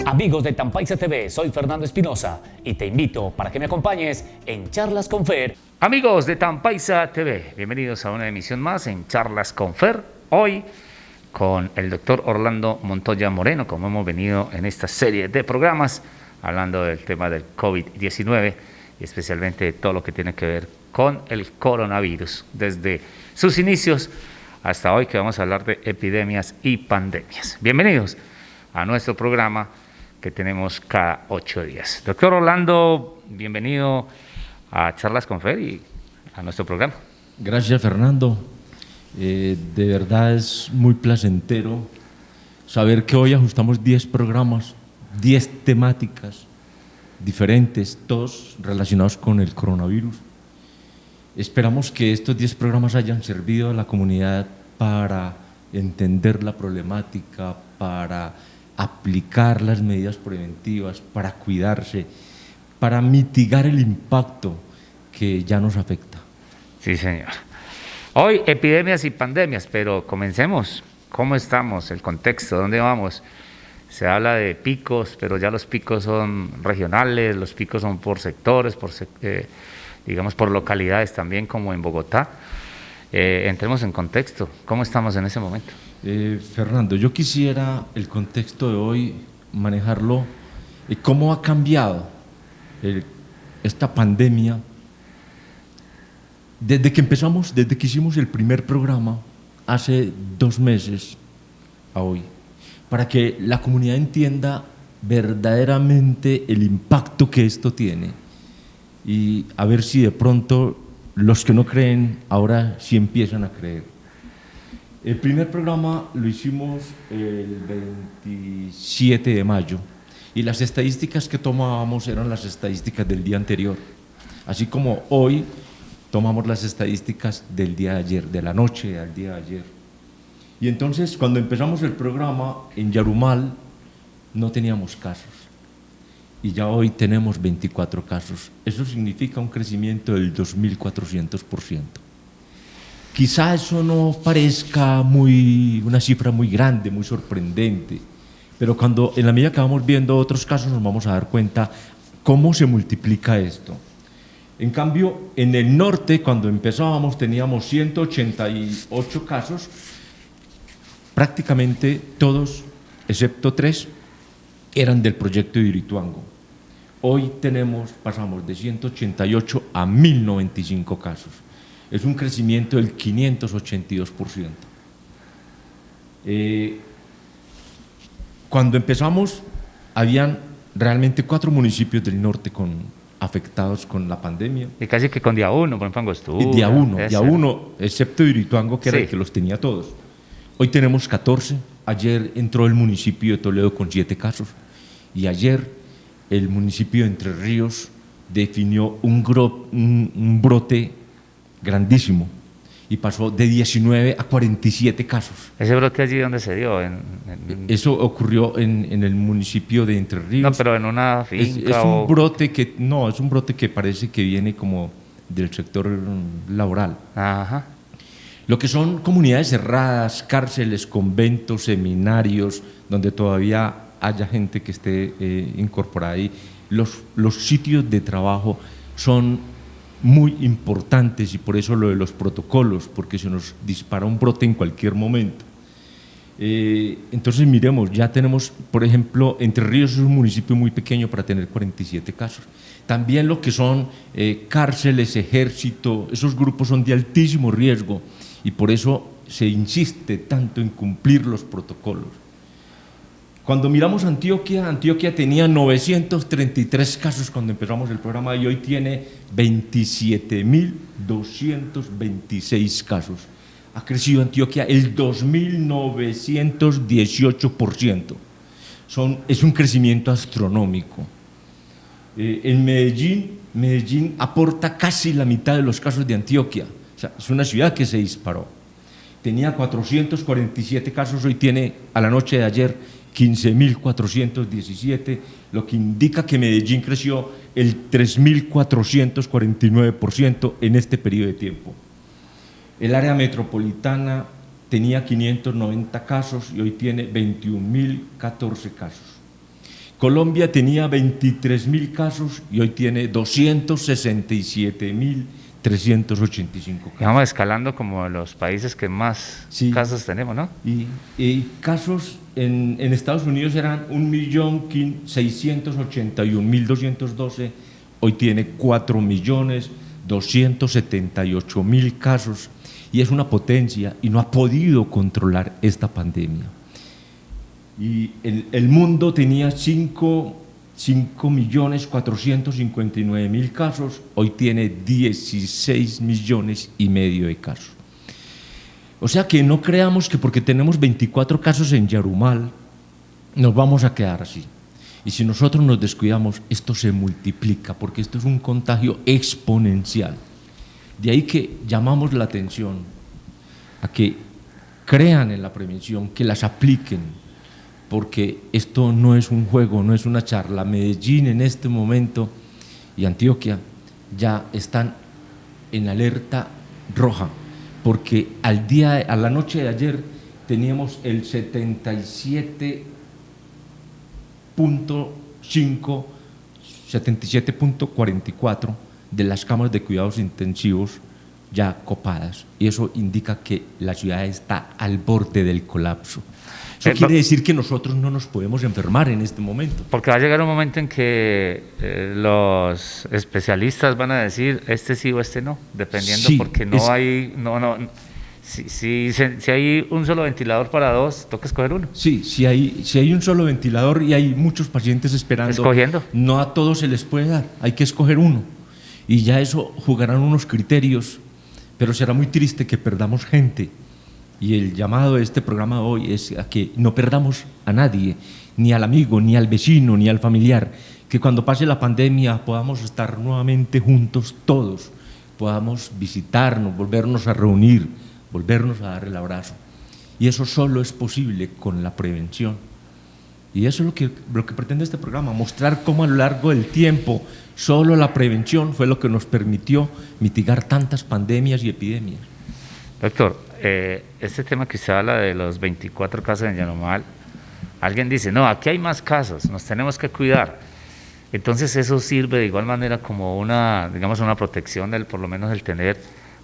Amigos de Tampaisa TV, soy Fernando Espinosa y te invito para que me acompañes en Charlas con Fer. Amigos de Tampaisa TV, bienvenidos a una emisión más en Charlas con Fer. Hoy con el doctor Orlando Montoya Moreno, como hemos venido en esta serie de programas, hablando del tema del COVID-19 y especialmente de todo lo que tiene que ver con el coronavirus, desde sus inicios hasta hoy, que vamos a hablar de epidemias y pandemias. Bienvenidos a nuestro programa que tenemos cada 8 días. Doctor Orlando, bienvenido a Charlas con Fer y a nuestro programa. Gracias, Fernando. De verdad es muy placentero saber que hoy ajustamos 10 programas, 10 temáticas diferentes, todos relacionados con el coronavirus. Esperamos que estos 10 programas hayan servido a la comunidad para entender la problemática, para aplicar las medidas preventivas, para cuidarse, para mitigar el impacto que ya nos afecta. Sí, señor. Hoy epidemias y pandemias, pero comencemos. ¿Cómo estamos? El contexto, ¿dónde vamos? Se habla de picos, pero ya los picos son regionales, los picos son por sectores, digamos por localidades también, como en Bogotá. Entremos en contexto. ¿Cómo estamos en ese momento? Fernando, yo quisiera el contexto de hoy manejarlo, cómo ha cambiado esta pandemia desde que hicimos el primer programa hace 2 meses a hoy, para que la comunidad entienda verdaderamente el impacto que esto tiene y a ver si de pronto los que no creen ahora sí empiezan a creer. El primer programa lo hicimos el 27 de mayo y las estadísticas que tomábamos eran las estadísticas del día anterior, así como hoy tomamos las estadísticas del día de ayer, de la noche al día de ayer. Y entonces cuando empezamos el programa en Yarumal no teníamos casos y ya hoy tenemos 24 casos. Eso significa un crecimiento del 2.400%. Quizá eso no parezca una cifra muy grande, muy sorprendente, pero cuando en la medida que vamos viendo otros casos nos vamos a dar cuenta cómo se multiplica esto. En cambio, en el norte, cuando empezábamos, teníamos 188 casos, prácticamente todos, excepto 3, eran del proyecto de Hidroituango. Hoy pasamos de 188 a 1.095 casos. Es un crecimiento del 582%. Cuando empezamos, habían realmente 4 municipios del norte afectados con la pandemia. Y casi que con día 1, por ejemplo, Angostura. Día uno, excepto Hidroituango, que era el que los tenía todos. Hoy tenemos 14. Ayer entró el municipio de Toledo con 7 casos. Y ayer el municipio de Entre Ríos definió un brote grandísimo y pasó de 19 a 47 casos. ¿Ese brote allí dónde se dio? Eso ocurrió en el municipio de Entre Ríos. No, pero en una finca. Es un brote que parece que viene como del sector laboral. Ajá. Lo que son comunidades cerradas, cárceles, conventos, seminarios, donde todavía haya gente que esté incorporada ahí. Los sitios de trabajo son muy importantes y por eso lo de los protocolos, porque se nos dispara un brote en cualquier momento. Entonces miremos, ya tenemos, por ejemplo, Entre Ríos es un municipio muy pequeño para tener 47 casos. También lo que son cárceles, ejército, esos grupos son de altísimo riesgo y por eso se insiste tanto en cumplir los protocolos. Cuando miramos Antioquia tenía 933 casos cuando empezamos el programa y hoy tiene 27.226 casos. Ha crecido Antioquia el 2.918%. Es un crecimiento astronómico. En Medellín aporta casi la mitad de los casos de Antioquia. O sea, es una ciudad que se disparó. Tenía 447 casos, hoy tiene, a la noche de ayer, 15.417, lo que indica que Medellín creció el 3.449% en este periodo de tiempo. El área metropolitana tenía 590 casos y hoy tiene 21.014 casos. Colombia tenía 23.000 casos y hoy tiene 267.385 casos. Vamos escalando como los países que más casos tenemos, ¿no? Y casos en Estados Unidos eran 1.681.212, hoy tiene 4.278.000 casos y es una potencia y no ha podido controlar esta pandemia. Y el mundo tenía 5.459.000 casos, hoy tiene 16 millones y medio de casos. O sea que no creamos que porque tenemos 24 casos en Yarumal nos vamos a quedar así. Y si nosotros nos descuidamos, esto se multiplica porque esto es un contagio exponencial. De ahí que llamamos la atención a que crean en la prevención, que las apliquen, porque esto no es un juego, no es una charla. Medellín en este momento y Antioquia ya están en alerta roja, porque a la noche de ayer teníamos el 77.44 de las camas de cuidados intensivos ya copadas, y eso indica que la ciudad está al borde del colapso. Eso quiere decir que nosotros no nos podemos enfermar en este momento. Porque va a llegar un momento en que los especialistas van a decir este sí o este no, dependiendo, sí, porque no hay, si hay un solo ventilador para dos, toca escoger uno. Sí, si hay un solo ventilador y hay muchos pacientes esperando, no a todos se les puede dar, hay que escoger uno. Y ya eso jugarán unos criterios, pero será muy triste que perdamos gente. Y el llamado de este programa hoy es a que no perdamos a nadie, ni al amigo, ni al vecino, ni al familiar, que cuando pase la pandemia podamos estar nuevamente juntos todos, podamos visitarnos, volvernos a reunir, volvernos a dar el abrazo. Y eso solo es posible con la prevención. Y eso es lo que pretende este programa, mostrar cómo a lo largo del tiempo solo la prevención fue lo que nos permitió mitigar tantas pandemias y epidemias. Doctor, este tema que usted habla de los 24 casos en Yarumal, alguien dice, no, aquí hay más casos, nos tenemos que cuidar. Entonces eso sirve de igual manera como una protección, por lo menos el tener,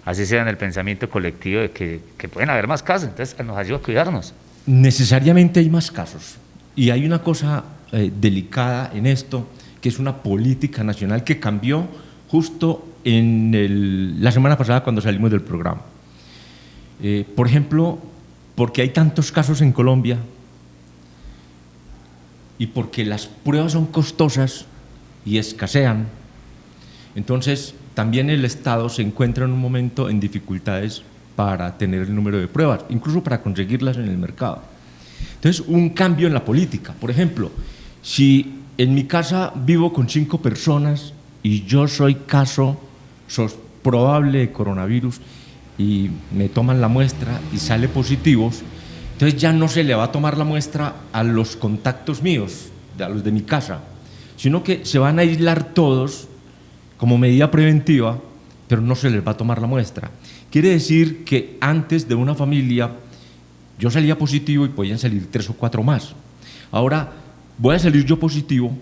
así sea en el pensamiento colectivo, de que pueden haber más casos, entonces nos ayuda a cuidarnos. Necesariamente hay más casos. Y hay una cosa delicada en esto, que es una política nacional que cambió justo la semana pasada cuando salimos del programa. Por ejemplo, porque hay tantos casos en Colombia y porque las pruebas son costosas y escasean, entonces también el Estado se encuentra en un momento en dificultades para tener el número de pruebas, incluso para conseguirlas en el mercado. Entonces, un cambio en la política. Por ejemplo, si en mi casa vivo con 5 personas y yo soy caso probable de coronavirus, y me toman la muestra y sale positivos, entonces ya no se le va a tomar la muestra a los contactos míos, a los de mi casa, sino que se van a aislar todos como medida preventiva, pero no se les va a tomar la muestra. Quiere decir que antes de una familia yo salía positivo y podían salir 3 o 4 más. Ahora voy a salir yo positivo,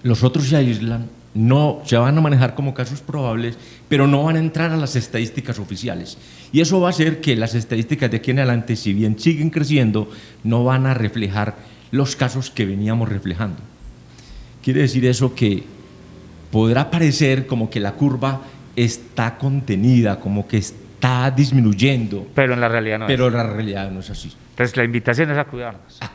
los otros se aíslan, no se van a manejar como casos probables, pero no van a entrar a las estadísticas oficiales. Y eso va a hacer que las estadísticas de aquí en adelante, si bien siguen creciendo, no van a reflejar los casos que veníamos reflejando. Quiere decir eso que podrá parecer como que la curva está contenida, como que está disminuyendo. Pero en la realidad no es. Pero la realidad no es así. Entonces la invitación es a cuidarnos. A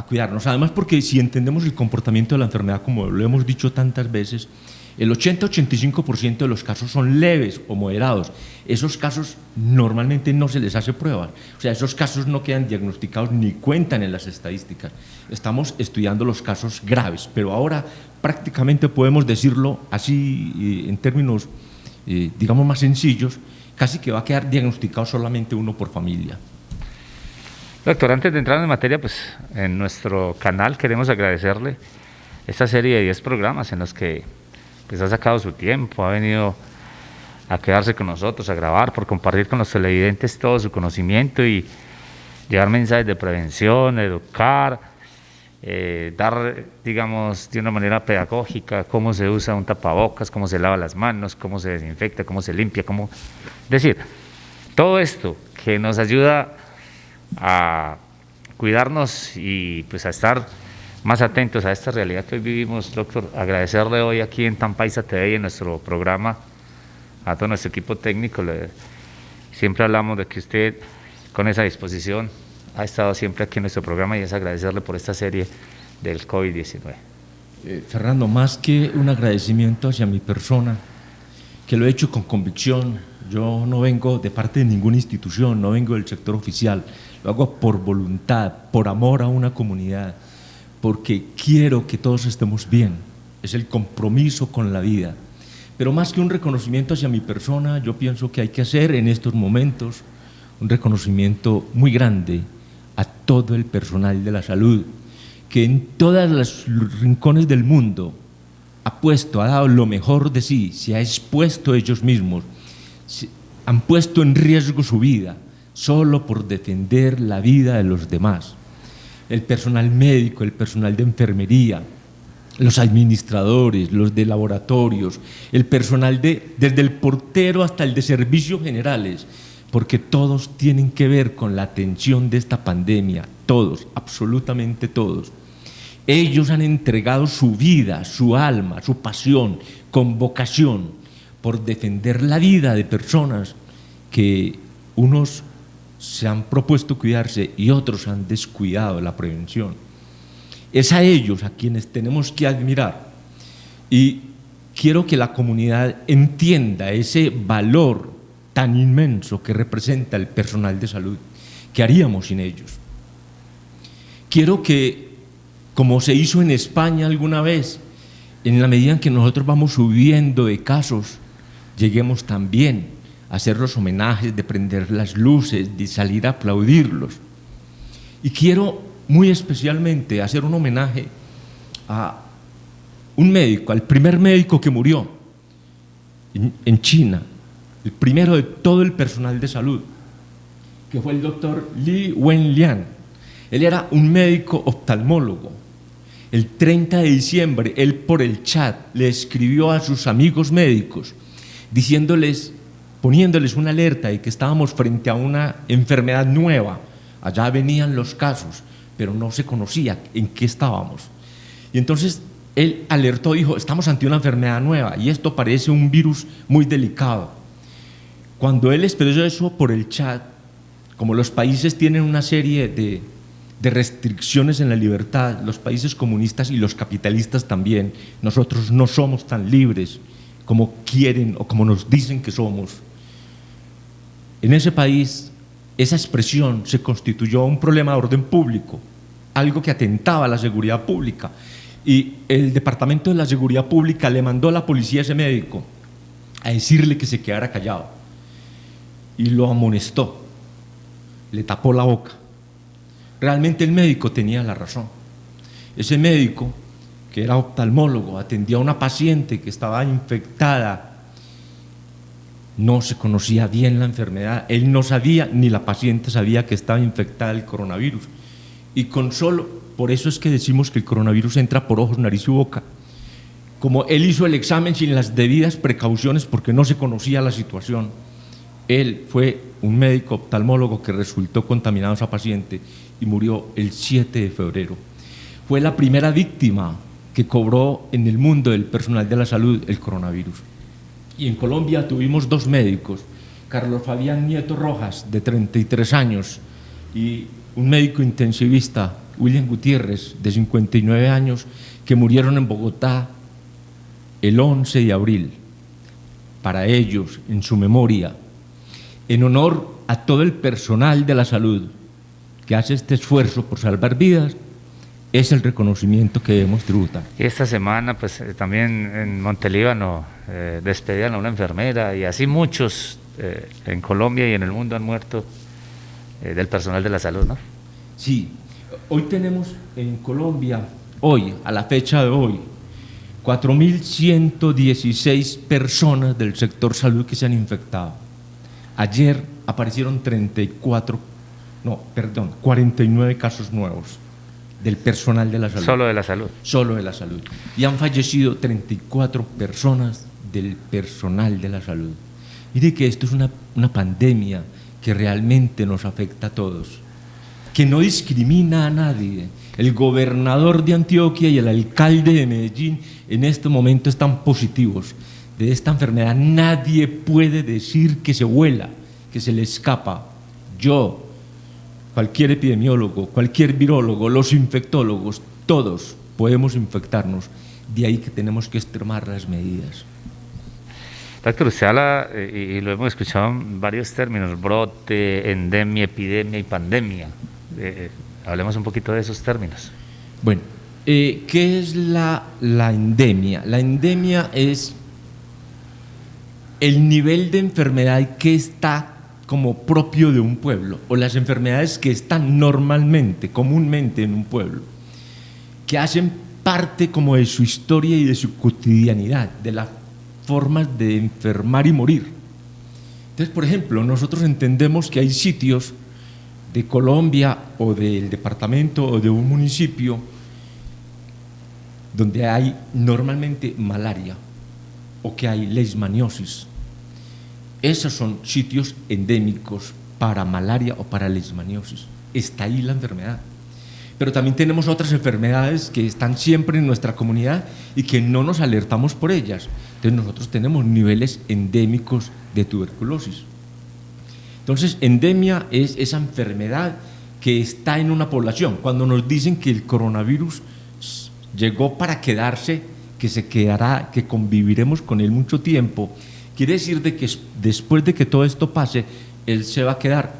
cuidarnos. Además, porque si entendemos el comportamiento de la enfermedad, como lo hemos dicho tantas veces, el 80-85% de los casos son leves o moderados. Esos casos normalmente no se les hace pruebas. O sea, esos casos no quedan diagnosticados ni cuentan en las estadísticas. Estamos estudiando los casos graves, pero ahora prácticamente podemos decirlo así en términos, digamos, más sencillos, casi que va a quedar diagnosticado solamente uno por familia. Doctor, antes de entrar en materia, pues en nuestro canal queremos agradecerle esta serie de 10 programas en los que pues, ha sacado su tiempo, ha venido a quedarse con nosotros, a grabar, por compartir con los televidentes todo su conocimiento y llevar mensajes de prevención, educar dar, digamos, de una manera pedagógica cómo se usa un tapabocas, cómo se lava las manos, cómo se desinfecta, cómo se limpia, cómo... Es decir, todo esto que nos ayuda a cuidarnos y pues a estar más atentos a esta realidad que hoy vivimos, doctor. Agradecerle hoy aquí en Tampaisa TV y en nuestro programa a todo nuestro equipo técnico. Siempre hablamos de que usted con esa disposición ha estado siempre aquí en nuestro programa, y es agradecerle por esta serie del COVID-19. Fernando, más que un agradecimiento hacia mi persona, que lo he hecho con convicción. Yo no vengo de parte de ninguna institución, no vengo del sector oficial, lo hago por voluntad, por amor a una comunidad, porque quiero que todos estemos bien, es el compromiso con la vida. Pero más que un reconocimiento hacia mi persona, yo pienso que hay que hacer en estos momentos un reconocimiento muy grande a todo el personal de la salud, que en todos los rincones del mundo ha dado lo mejor de sí, se ha expuesto ellos mismos, han puesto en riesgo su vida solo por defender la vida de los demás. El personal médico, el personal de enfermería, los administradores, los de laboratorios, el personal desde el portero hasta el de servicios generales, porque todos tienen que ver con la atención de esta pandemia, todos, absolutamente todos. Ellos han entregado su vida, su alma, su pasión, con vocación, por defender la vida de personas que unos se han propuesto cuidarse y otros han descuidado la prevención. Es a ellos a quienes tenemos que admirar, y quiero que la comunidad entienda ese valor tan inmenso que representa el personal de salud. ¿Qué haríamos sin ellos? Quiero que, como se hizo en España alguna vez, en la medida en que nosotros vamos subiendo de casos, lleguemos también a hacer los homenajes, de prender las luces, de salir a aplaudirlos. Y quiero muy especialmente hacer un homenaje a un médico, al primer médico que murió en China, el primero de todo el personal de salud, que fue el doctor Li Wenliang. Él era un médico oftalmólogo. El 30 de diciembre, él por el chat le escribió a sus amigos médicos, diciéndoles, poniéndoles una alerta de que estábamos frente a una enfermedad nueva. Allá venían los casos, pero no se conocía en qué estábamos. Y entonces él alertó, dijo, estamos ante una enfermedad nueva y esto parece un virus muy delicado. Cuando él expresó eso por el chat, como los países tienen una serie de restricciones en la libertad, los países comunistas y los capitalistas también, nosotros no somos tan libres como quieren o como nos dicen que somos. En ese país, esa expresión se constituyó un problema de orden público, algo que atentaba a la seguridad pública, y el Departamento de la Seguridad Pública le mandó a la policía a ese médico a decirle que se quedara callado, y lo amonestó, le tapó la boca. Realmente el médico tenía la razón. Ese médico, que era oftalmólogo, atendía a una paciente que estaba infectada, no se conocía bien la enfermedad, él no sabía, ni la paciente sabía que estaba infectada del coronavirus. Y por eso es que decimos que el coronavirus entra por ojos, nariz y boca. Como él hizo el examen sin las debidas precauciones porque no se conocía la situación, él fue un médico oftalmólogo que resultó contaminado a esa paciente y murió el 7 de febrero. Fue la primera víctima que cobró en el mundo del personal de la salud el coronavirus. Y en Colombia tuvimos dos médicos, Carlos Fabián Nieto Rojas, de 33 años, y un médico intensivista, William Gutiérrez, de 59 años, que murieron en Bogotá el 11 de abril. Para ellos, en su memoria, en honor a todo el personal de la salud que hace este esfuerzo por salvar vidas, es el reconocimiento que debemos tributar. Y esta semana, pues también en Montelíbano despedían a una enfermera, y así muchos en Colombia y en el mundo han muerto del personal de la salud, ¿no? Sí, hoy tenemos en Colombia, hoy, a la fecha de hoy, 4.116 personas del sector salud que se han infectado. Ayer aparecieron 49 casos nuevos. del personal de la salud. Solo de la salud. Solo de la salud. Y han fallecido 34 personas del personal de la salud. Mire que esto es una pandemia que realmente nos afecta a todos, que no discrimina a nadie. El gobernador de Antioquia y el alcalde de Medellín en este momento están positivos de esta enfermedad. Nadie puede decir que se vuela, que se le escapa. Yo, cualquier epidemiólogo, cualquier virólogo, los infectólogos, todos podemos infectarnos. De ahí que tenemos que extremar las medidas. Doctor, usted habla, y lo hemos escuchado en varios términos, brote, endemia, epidemia y pandemia. Hablemos un poquito de esos términos. Bueno, ¿qué es la endemia? La endemia es el nivel de enfermedad que está como propio de un pueblo, o las enfermedades que están normalmente, comúnmente en un pueblo, que hacen parte como de su historia y de su cotidianidad, de las formas de enfermar y morir. Entonces, por ejemplo, nosotros entendemos que hay sitios de Colombia o del departamento o de un municipio donde hay normalmente malaria o que hay leishmaniosis. Esos son sitios endémicos para malaria o para leishmaniosis. Está ahí la enfermedad. Pero también tenemos otras enfermedades que están siempre en nuestra comunidad y que no nos alertamos por ellas. Entonces nosotros tenemos niveles endémicos de tuberculosis. Entonces, endemia es esa enfermedad que está en una población. Cuando nos dicen que el coronavirus llegó para quedarse, que se quedará, que conviviremos con él mucho tiempo, quiere decir de que después de que todo esto pase, él se va a quedar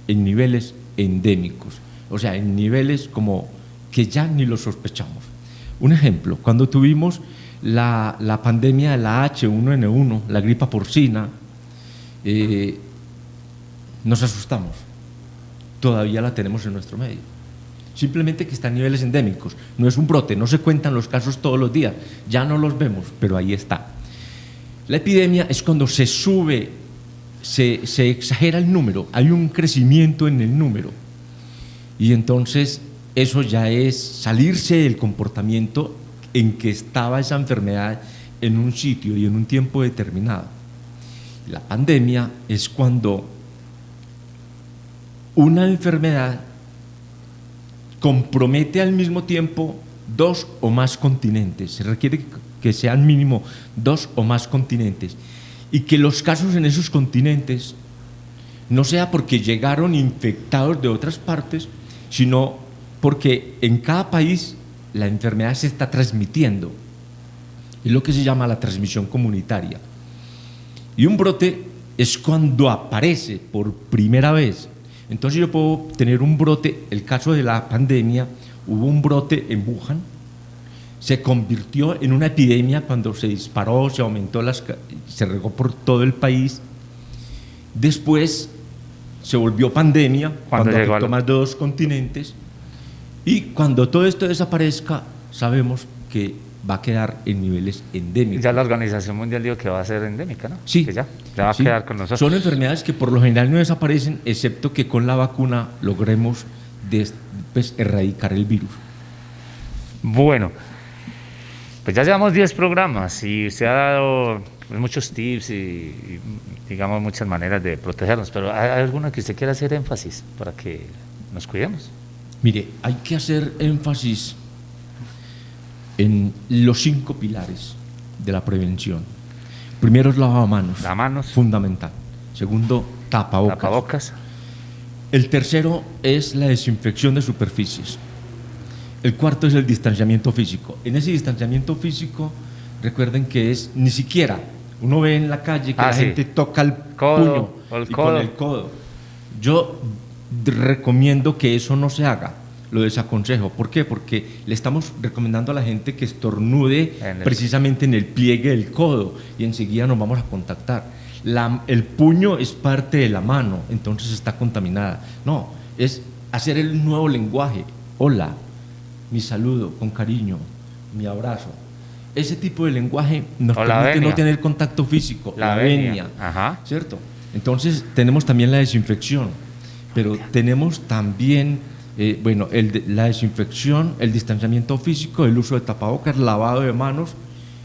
en niveles endémicos, o sea, en niveles como que ya ni lo sospechamos. Un ejemplo, cuando tuvimos la pandemia de la H1N1, la gripa porcina, nos asustamos. Todavía la tenemos en nuestro medio. Simplemente que está en niveles endémicos. No es un brote, no se cuentan los casos todos los días, ya no los vemos, pero ahí está. La epidemia es cuando se sube, se exagera el número, hay un crecimiento en el número. Y entonces eso ya es salirse del comportamiento en que estaba esa enfermedad en un sitio y en un tiempo determinado. La pandemia es cuando una enfermedad compromete al mismo tiempo 2 o más continentes. Se requiere que sean mínimo 2 o más continentes y que los casos en esos continentes no sea porque llegaron infectados de otras partes, sino porque en cada país la enfermedad se está transmitiendo. Es lo que se llama la transmisión comunitaria. Y un brote es cuando aparece por primera vez. Entonces yo puedo tener un brote, el caso de la pandemia, hubo un brote en Wuhan, se convirtió en una epidemia cuando se disparó, se aumentó, se regó por todo el país. Después se volvió pandemia cuando afectó más de 2 continentes, y cuando todo esto desaparezca sabemos que va a quedar en niveles endémicos. Ya la Organización Mundial dijo que va a ser endémica, ¿no? Sí. Que ya va a quedar con nosotros. Son enfermedades que por lo general no desaparecen, excepto que con la vacuna logremos erradicar el virus. Bueno, pues ya llevamos 10 programas y usted ha dado muchos tips y digamos muchas maneras de protegernos, pero ¿hay alguna que usted quiera hacer énfasis para que nos cuidemos? Mire, hay que hacer énfasis en los 5 pilares de la prevención. Primero es lavamanos, fundamental. Segundo, tapabocas. El tercero es la desinfección de superficies. El cuarto es el distanciamiento físico. En ese distanciamiento físico, recuerden que es ni siquiera, uno ve en la calle que la gente toca el puño y con el codo. Yo recomiendo que eso no se haga. Lo desaconsejo. ¿Por qué? Porque le estamos recomendando a la gente que estornude precisamente en el pliegue del codo y enseguida nos vamos a contactar. El puño es parte de la mano, entonces está contaminada. No, es hacer el nuevo lenguaje. Hola, mi saludo con cariño, mi abrazo. Ese tipo de lenguaje nos permite no tener contacto físico. La venia. Ajá. ¿Cierto? Entonces tenemos también la desinfección, pero tenemos también Bueno, la desinfección, el distanciamiento físico, el uso de tapabocas, lavado de manos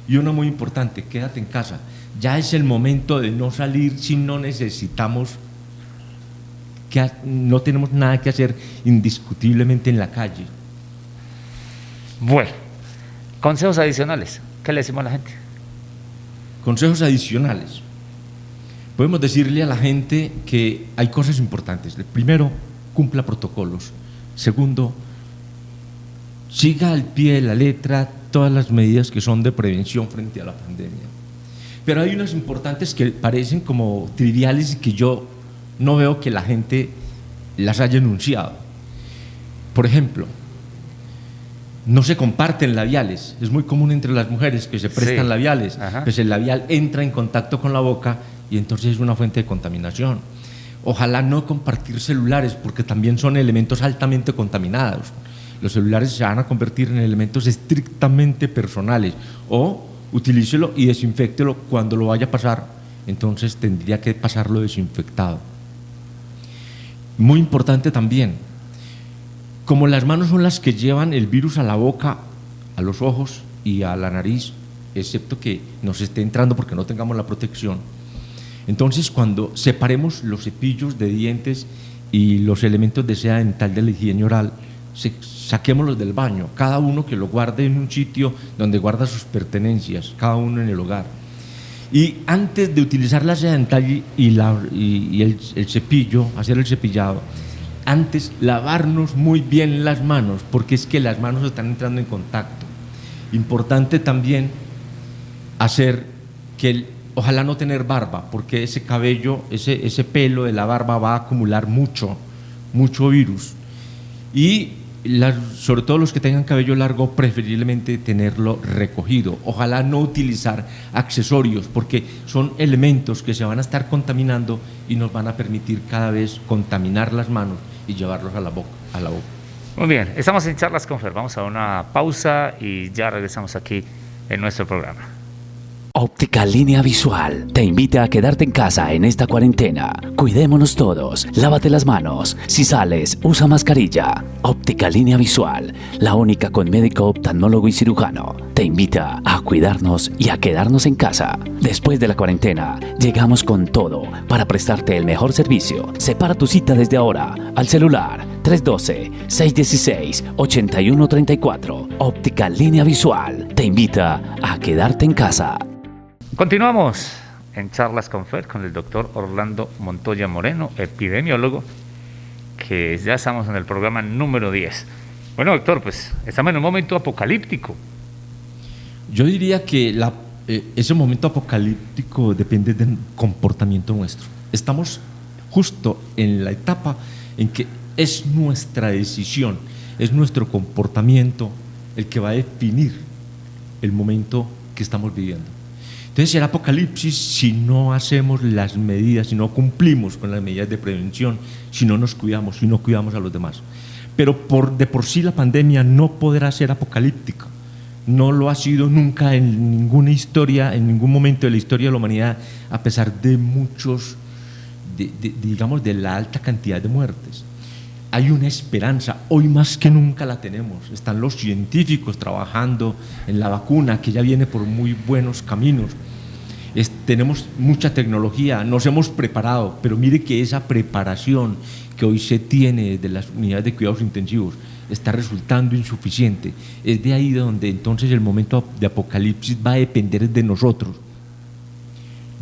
y una muy importante, quédate en casa. Ya es el momento de no salir si no necesitamos, no tenemos nada que hacer indiscutiblemente en la calle. Bueno, consejos adicionales, ¿qué le decimos a la gente? Consejos adicionales. Podemos decirle a la gente que hay cosas importantes. Primero, cumpla protocolos. Segundo, siga al pie de la letra todas las medidas que son de prevención frente a la pandemia. Pero hay unas importantes que parecen como triviales y que yo no veo que la gente las haya enunciado. Por ejemplo, no se comparten labiales. Es muy común entre las mujeres que se prestan labiales. Pues el labial entra en contacto con la boca y entonces es una fuente de contaminación. Ojalá no compartir celulares, porque también son elementos altamente contaminados. Los celulares se van a convertir en elementos estrictamente personales. O utilícelo y desinféctelo cuando lo vaya a pasar, entonces tendría que pasarlo desinfectado. Muy importante también, como las manos son las que llevan el virus a la boca, a los ojos y a la nariz, excepto que nos esté entrando porque no tengamos la protección, entonces cuando separemos los cepillos de dientes y los elementos de seda dental de la higiene oral, saquémoslos del baño, cada uno que lo guarde en un sitio donde guarda sus pertenencias, cada uno en el hogar. Y antes de utilizar la seda dental y el cepillo, hacer el cepillado, antes lavarnos muy bien las manos, porque es que las manos están entrando en contacto. Importante también hacer que ojalá no tener barba, porque ese cabello, ese pelo de la barba va a acumular mucho virus. Y sobre todo los que tengan cabello largo, preferiblemente tenerlo recogido. Ojalá no utilizar accesorios, porque son elementos que se van a estar contaminando y nos van a permitir cada vez contaminar las manos y llevarlos a la boca. Muy bien, estamos en Charlas con Fer. Vamos a una pausa y ya regresamos aquí en nuestro programa. Óptica Línea Visual te invita a quedarte en casa en esta cuarentena. Cuidémonos todos, lávate las manos. Si sales, usa mascarilla. Óptica Línea Visual, la única con médico, oftalmólogo y cirujano, te invita a cuidarnos y a quedarnos en casa. Después de la cuarentena, llegamos con todo para prestarte el mejor servicio. Separa tu cita desde ahora al celular 312-616-8134. Óptica Línea Visual te invita a quedarte en casa. Continuamos en Charlas con Fer con el doctor Orlando Montoya Moreno, epidemiólogo, que ya estamos en el programa número 10. Bueno, doctor, pues estamos en un momento apocalíptico. Yo diría que ese momento apocalíptico depende del comportamiento nuestro. Estamos justo en la etapa en que es nuestra decisión, es nuestro comportamiento el que va a definir el momento que estamos viviendo. Entonces el apocalipsis, si no hacemos las medidas, si no cumplimos con las medidas de prevención, si no nos cuidamos, si no cuidamos a los demás. Pero de por sí la pandemia no podrá ser apocalíptica. No lo ha sido nunca en ninguna historia, en ningún momento de la historia de la humanidad, a pesar de digamos, de la alta cantidad de muertes. Hay una esperanza, hoy más que nunca la tenemos. Están los científicos trabajando en la vacuna, que ya viene por muy buenos caminos. Tenemos mucha tecnología, nos hemos preparado, pero mire que esa preparación que hoy se tiene de las unidades de cuidados intensivos está resultando insuficiente. Es de ahí donde entonces el momento de apocalipsis va a depender de nosotros.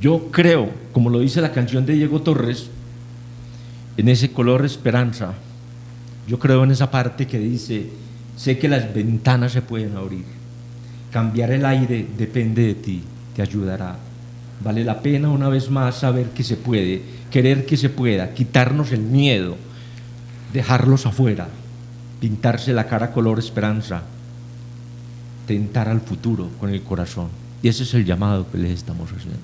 Yo creo, como lo dice la canción de Diego Torres, en ese color esperanza, yo creo en esa parte que dice: sé que las ventanas se pueden abrir, cambiar el aire depende de ti, te ayudará. Vale la pena una vez más saber que se puede, querer que se pueda, quitarnos el miedo, dejarlos afuera, pintarse la cara color esperanza, tentar al futuro con el corazón. Y ese es el llamado que les estamos haciendo.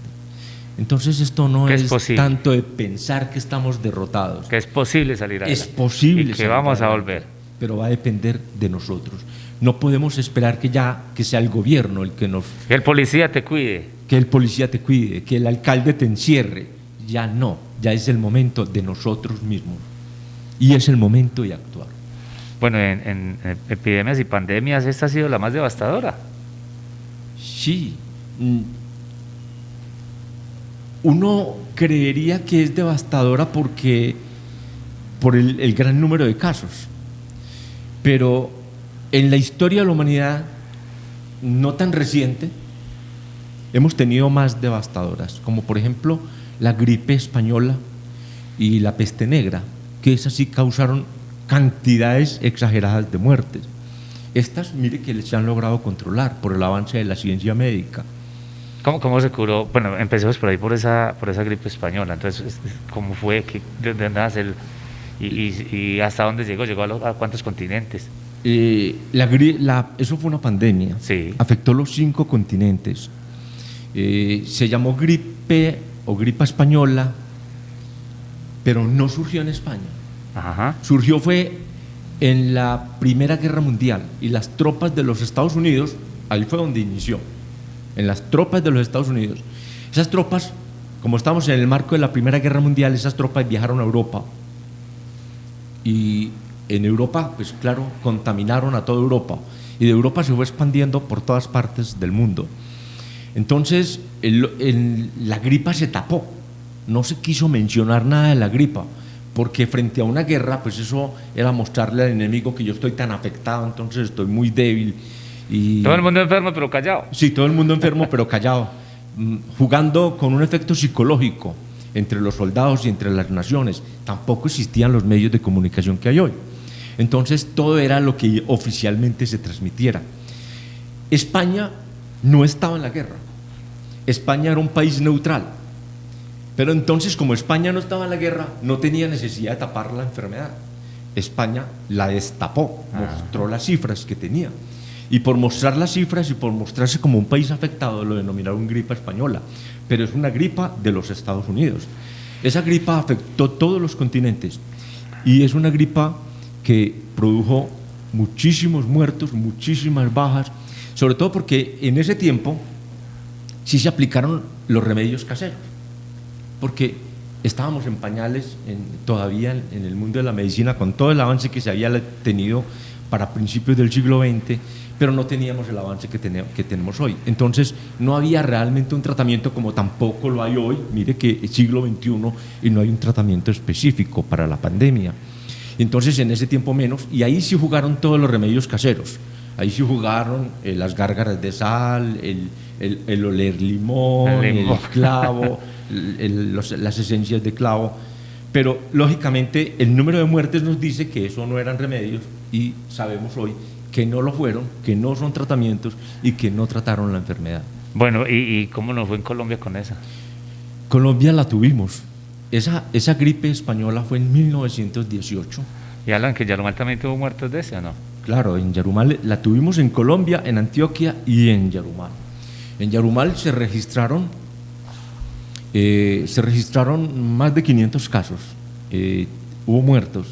Entonces esto no es tanto de pensar que estamos derrotados. Que es posible salir adelante. Es posible. Y que vamos a volver. Pero va a depender de nosotros. No podemos esperar que sea el gobierno el que nos... Que el policía te cuide. Que el policía te cuide, que el alcalde te encierre. Ya no, ya es el momento de nosotros mismos. Y es el momento de actuar. Bueno, en epidemias y pandemias esta ha sido la más devastadora. Sí. Uno creería que es devastadora por el gran número de casos, pero en la historia de la humanidad, no tan reciente, hemos tenido más devastadoras, como por ejemplo la gripe española y la peste negra, que esas sí causaron cantidades exageradas de muertes. Estas, mire que se han logrado controlar por el avance de la ciencia médica. ¿Cómo se curó? Bueno, empecemos por ahí, por esa gripe española. Entonces, ¿cómo fue? ¿De dónde nace? ¿Y hasta dónde llegó? ¿Llegó a cuántos continentes? Eso fue una pandemia. Sí. Afectó los 5 continentes. Se llamó gripe o gripa española, pero no surgió en España. Ajá. Surgió fue en la Primera Guerra Mundial, y las tropas de los Estados Unidos, ahí fue donde inició, en las tropas de los Estados Unidos. Esas tropas, como estamos en el marco de la Primera Guerra Mundial, esas tropas viajaron a Europa, y en Europa, pues claro, contaminaron a toda Europa, y de Europa se fue expandiendo por todas partes del mundo. Entonces, la gripa se tapó, no se quiso mencionar nada de la gripa, porque frente a una guerra, pues eso era mostrarle al enemigo que yo estoy tan afectado, entonces estoy muy débil. Y todo el mundo enfermo, pero callado. Sí, todo el mundo enfermo, pero callado, jugando con un efecto psicológico entre los soldados y entre las naciones. Tampoco existían los medios de comunicación que hay hoy. Entonces, todo era lo que oficialmente se transmitiera. España no estaba en la guerra. España era un país neutral. Pero entonces, como España no estaba en la guerra, no tenía necesidad de tapar la enfermedad. España la destapó, mostró las cifras que tenía. Y por mostrar las cifras y por mostrarse como un país afectado, lo denominaron gripa española. Pero es una gripa de los Estados Unidos. Esa gripa afectó todos los continentes. Y es una gripa que produjo muchísimos muertos, muchísimas bajas, sobre todo porque en ese tiempo sí se aplicaron los remedios caseros, porque estábamos en pañales todavía en el mundo de la medicina, con todo el avance que se había tenido para principios del siglo XX, pero no teníamos el avance que tenemos hoy. Entonces no había realmente un tratamiento, como tampoco lo hay hoy. Mire que es siglo XXI y no hay un tratamiento específico para la pandemia. Entonces en ese tiempo menos, y ahí sí jugaron todos los remedios caseros. Ahí sí jugaron las gárgaras de sal, el oler limón, el clavo, las esencias de clavo, pero lógicamente el número de muertes nos dice que eso no eran remedios, y sabemos hoy que no lo fueron, que no son tratamientos y que no trataron la enfermedad. Bueno, ¿y cómo nos fue en Colombia con esa? Colombia la tuvimos. Esa gripe española fue en 1918. ¿Y hablan que Yarumal también tuvo muertos de ese o no? Claro, en Yarumal la tuvimos, en Colombia, en Antioquia y en Yarumal. En Yarumal se registraron más de 500 casos, hubo muertos.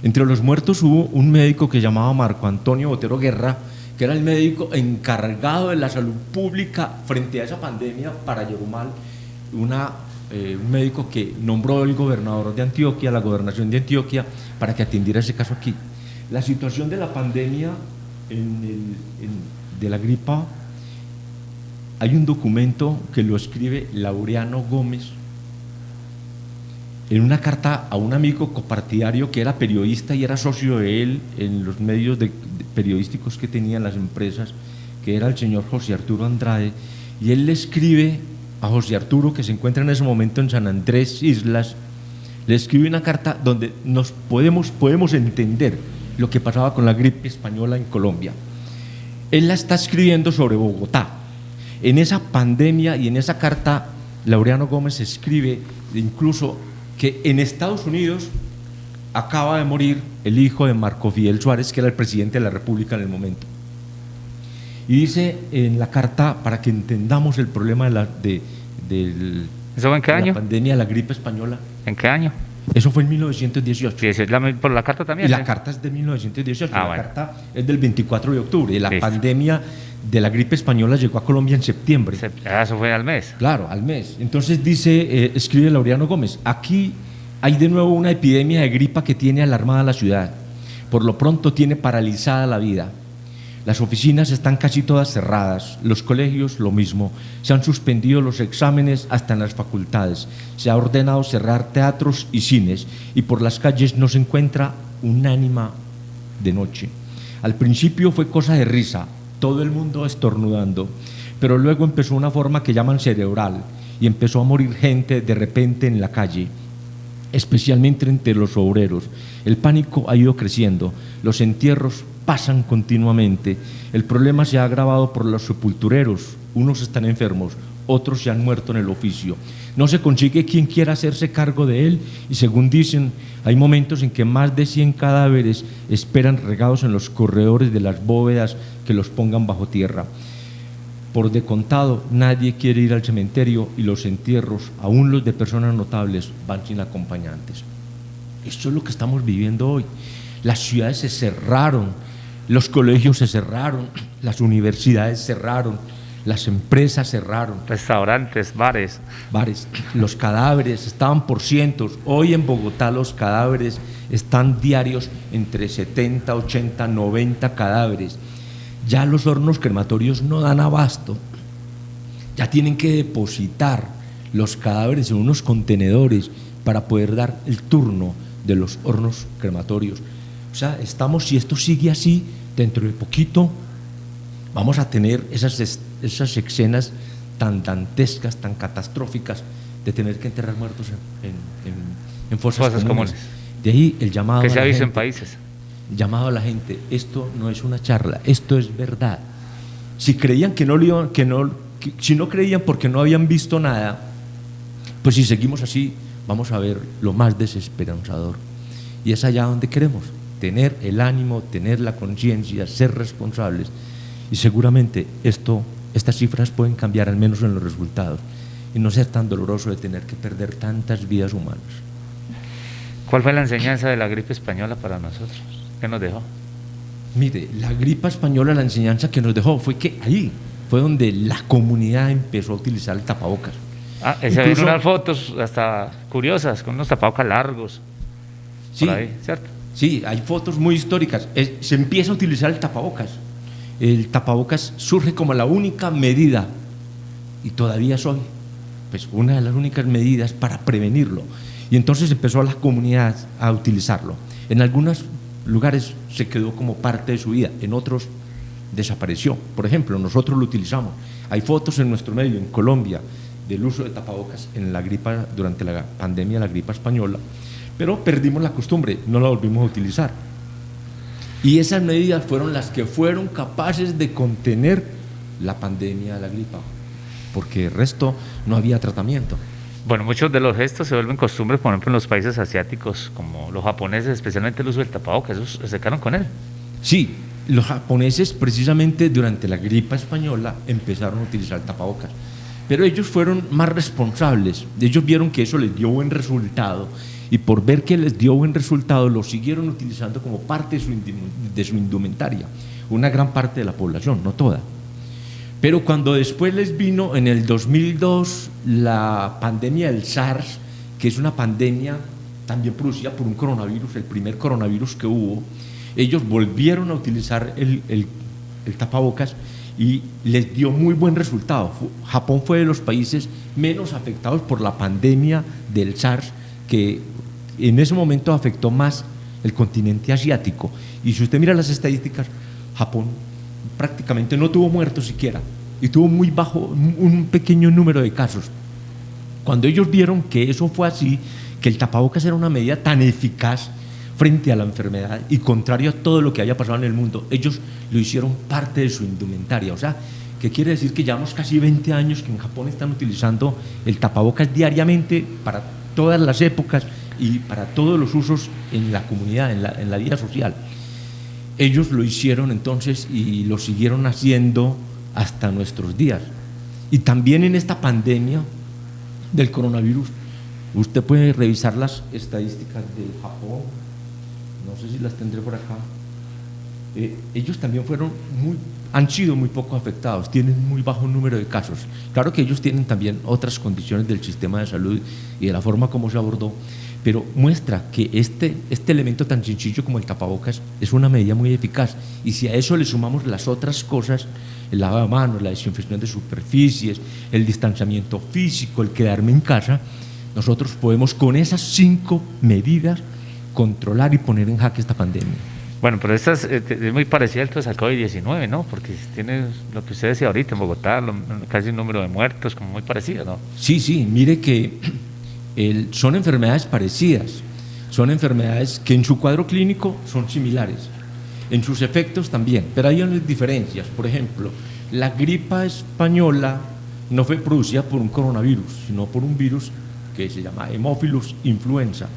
Entre los muertos hubo un médico que llamaba Marco Antonio Botero Guerra, que era el médico encargado de la salud pública frente a esa pandemia para Yarumal, un médico que nombró el gobernador de Antioquia, la gobernación de Antioquia, para que atendiera ese caso aquí. La situación de la pandemia de la gripa, hay un documento que lo escribe Laureano Gómez en una carta a un amigo copartidario que era periodista y era socio de él en los medios periodísticos que tenían las empresas, que era el señor José Arturo Andrade, y él le escribe a José Arturo, que se encuentra en ese momento en San Andrés Islas, le escribe una carta donde podemos entender lo que pasaba con la gripe española en Colombia. Él la está escribiendo sobre Bogotá. En esa pandemia y en esa carta, Laureano Gómez escribe incluso que en Estados Unidos acaba de morir el hijo de Marco Fidel Suárez, que era el presidente de la República en el momento. Y dice en la carta, para que entendamos el problema ¿Eso fue en qué año? La pandemia de la gripe española. ¿En qué año? Eso fue en 1918. Sí, por la carta también. Y la carta es de 1918, la bueno. carta es del 24 de octubre, y la Listo. pandemia de la gripe española llegó a Colombia en septiembre. Eso fue al mes. Claro, al mes. Entonces escribe Laureano Gómez, aquí hay de nuevo una epidemia de gripa que tiene alarmada a la ciudad. Por lo pronto tiene paralizada la vida. Las oficinas están casi todas cerradas, los colegios lo mismo, se han suspendido los exámenes hasta en las facultades, se ha ordenado cerrar teatros y cines y por las calles no se encuentra un ánima de noche. Al principio fue cosa de risa, todo el mundo estornudando, pero luego empezó una forma que llaman cerebral y empezó a morir gente de repente en la calle, especialmente entre los obreros. El pánico ha ido creciendo, los entierros pasan continuamente, el problema se ha agravado por los sepultureros, unos están enfermos, otros se han muerto en el oficio, no se consigue quien quiera hacerse cargo de él y según dicen, hay momentos en que más de 100 cadáveres esperan regados en los corredores de las bóvedas que los pongan bajo tierra. Por de contado, nadie quiere ir al cementerio y los entierros, aún los de personas notables, van sin acompañantes. Esto es lo que estamos viviendo hoy. Las ciudades se cerraron, los colegios se cerraron, las universidades cerraron, las empresas cerraron. Restaurantes, bares. Los cadáveres estaban por cientos. Hoy en Bogotá los cadáveres están diarios entre 70, 80, 90 cadáveres. Ya los hornos crematorios no dan abasto. Ya tienen que depositar los cadáveres en unos contenedores para poder dar el turno de los hornos crematorios. O sea, si esto sigue así, dentro de poquito vamos a tener esas escenas tan dantescas, tan catastróficas de tener que enterrar muertos en fosas comunes. De ahí el llamado que se ha visto en países. Llamado a la gente, esto no es una charla, esto es verdad. Si creían si no creían porque no habían visto nada, pues si seguimos así, vamos a ver lo más desesperanzador. Y es allá donde queremos, tener el ánimo, tener la conciencia, ser responsables. Y seguramente estas cifras pueden cambiar, al menos en los resultados, y no ser tan doloroso de tener que perder tantas vidas humanas. ¿Cuál fue la enseñanza de la gripe española para nosotros? ¿Qué nos dejó? Mire, la gripe española, la enseñanza que nos dejó fue que ahí fue donde la comunidad empezó a utilizar el tapabocas. Se ven unas fotos hasta curiosas, con unos tapabocas largos. Sí, por ahí, ¿cierto? Sí, hay fotos muy históricas. Se empieza a utilizar el tapabocas. El tapabocas surge como la única medida, y todavía es hoy, pues una de las únicas medidas para prevenirlo. Y entonces empezó la comunidad a utilizarlo. En algunos lugares se quedó como parte de su vida, en otros desapareció. Por ejemplo, nosotros lo utilizamos. Hay fotos en nuestro medio, en Colombia, del uso de tapabocas durante la pandemia de la gripe española, pero perdimos la costumbre, no la volvimos a utilizar. Y esas medidas fueron las que fueron capaces de contener la pandemia de la gripa, porque el resto no había tratamiento. Bueno, muchos de los gestos se vuelven costumbres, por ejemplo, en los países asiáticos, como los japoneses, especialmente el uso del tapabocas, esos se quedaron con él. Sí, los japoneses precisamente durante la gripa española empezaron a utilizar el tapabocas, pero ellos fueron más responsables, ellos vieron que eso les dio buen resultado y por ver que les dio buen resultado lo siguieron utilizando como parte de su indumentaria, una gran parte de la población, no toda. Pero cuando después les vino en el 2002 la pandemia del SARS, que es una pandemia también producida por un coronavirus, el primer coronavirus que hubo, ellos volvieron a utilizar el tapabocas y les dio muy buen resultado. Japón fue de los países menos afectados por la pandemia del SARS, que en ese momento afectó más el continente asiático. Y si usted mira las estadísticas, Japón prácticamente no tuvo muertos siquiera y tuvo muy bajo, un pequeño número de casos. Cuando ellos vieron que eso fue así, que el tapabocas era una medida tan eficaz frente a la enfermedad y contrario a todo lo que haya pasado en el mundo, ellos lo hicieron parte de su indumentaria. O sea, ¿qué quiere decir? Que llevamos casi 20 años que en Japón están utilizando el tapabocas diariamente para todas las épocas y para todos los usos en la comunidad, en la vida social. Ellos lo hicieron entonces y lo siguieron haciendo hasta nuestros días. Y también en esta pandemia del coronavirus, usted puede revisar las estadísticas de Japón, no sé si las tendré por acá. Ellos también han sido muy poco afectados, tienen muy bajo número de casos. Claro que ellos tienen también otras condiciones del sistema de salud y de la forma como se abordó, pero muestra que este elemento tan sencillo como el tapabocas es una medida muy eficaz. Y si a eso le sumamos las otras cosas, el lavado de manos, la desinfección de superficies, el distanciamiento físico, el quedarme en casa, nosotros podemos con esas 5 medidas controlar y poner en jaque esta pandemia. Bueno, pero esta es muy parecida al COVID-19, ¿no? Porque tiene lo que usted decía ahorita en Bogotá, casi un número de muertos, como muy parecido, ¿no? Sí, mire que son enfermedades parecidas, son enfermedades que en su cuadro clínico son similares, en sus efectos también, pero hay unas diferencias. Por ejemplo, la gripa española no fue producida por un coronavirus, sino por un virus que se llama Haemophilus influenza.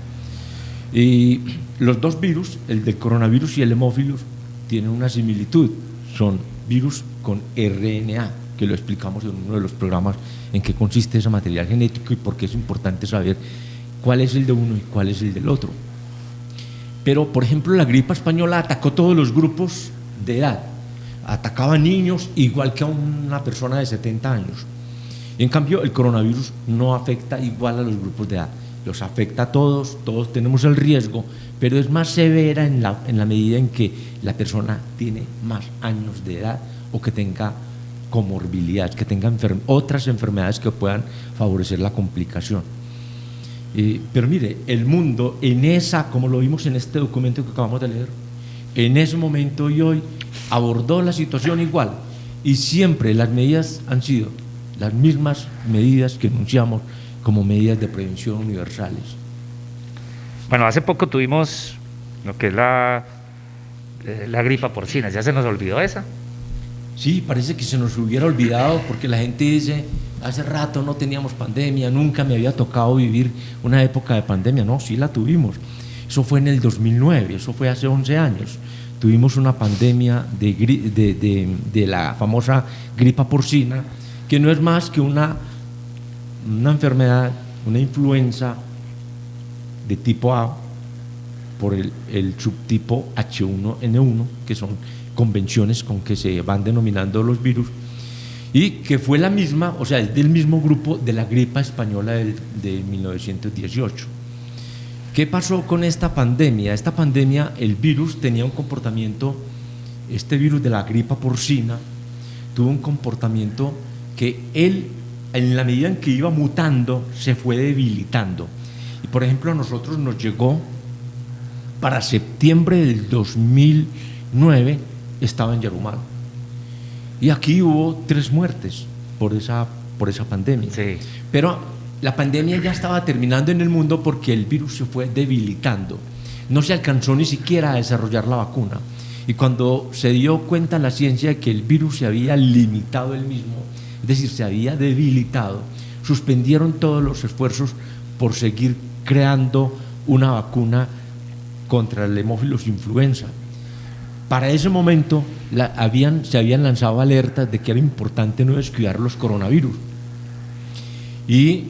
Y los dos virus, el del coronavirus y el Haemophilus, tienen una similitud, son virus con RNA, que lo explicamos en uno de los programas en qué consiste ese material genético y por qué es importante saber cuál es el de uno y cuál es el del otro. Pero, por ejemplo, la gripa española atacó todos los grupos de edad, atacaba a niños igual que a una persona de 70 años. Y en cambio, el coronavirus no afecta igual a los grupos de edad, los afecta a todos, todos tenemos el riesgo, pero es más severa en la medida en que la persona tiene más años de edad o que tenga comorbilidades, que tengan otras enfermedades que puedan favorecer la complicación. Pero mire, el mundo en esa, como lo vimos en este documento que acabamos de leer, en ese momento y hoy abordó la situación igual, y siempre las medidas han sido las mismas medidas que enunciamos como medidas de prevención universales. Bueno, hace poco tuvimos lo que es la gripa porcina, ¿ya se nos olvidó esa? Sí, parece que se nos hubiera olvidado porque la gente dice, hace rato no teníamos pandemia, nunca me había tocado vivir una época de pandemia. No, sí la tuvimos. Eso fue en el 2009, eso fue hace 11 años. Tuvimos una pandemia de la famosa gripa porcina, que no es más que una enfermedad, una influenza de tipo A por el subtipo H1N1, que son convenciones con que se van denominando los virus, y que fue la misma, o sea, es del mismo grupo de la gripa española de 1918. ¿Qué pasó con esta pandemia? Esta pandemia, el virus tenía un comportamiento, este virus de la gripa porcina, tuvo un comportamiento que él, en la medida en que iba mutando, se fue debilitando. Y por ejemplo, a nosotros nos llegó para septiembre del 2009, estaba en Yarumal. Y aquí hubo 3 muertes por esa pandemia. Sí. Pero la pandemia ya estaba terminando en el mundo porque el virus se fue debilitando. No se alcanzó ni siquiera a desarrollar la vacuna. Y cuando se dio cuenta la ciencia de que el virus se había limitado él mismo, es decir, se había debilitado, suspendieron todos los esfuerzos por seguir creando una vacuna contra el Haemophilus influenza. Para ese momento se habían lanzado alertas de que era importante no descuidar los coronavirus. Y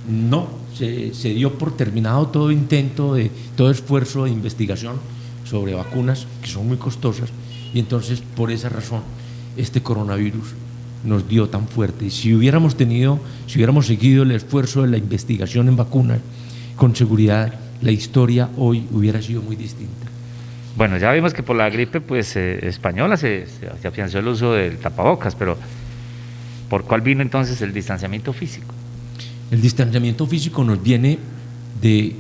no, se dio por terminado todo intento, todo esfuerzo de investigación sobre vacunas que son muy costosas, y entonces por esa razón este coronavirus nos dio tan fuerte. Y si hubiéramos seguido el esfuerzo de la investigación en vacunas, con seguridad la historia hoy hubiera sido muy distinta. Bueno, ya vimos que por la gripe española se afianzó el uso del tapabocas, pero ¿por cuál vino entonces el distanciamiento físico? El distanciamiento físico nos viene de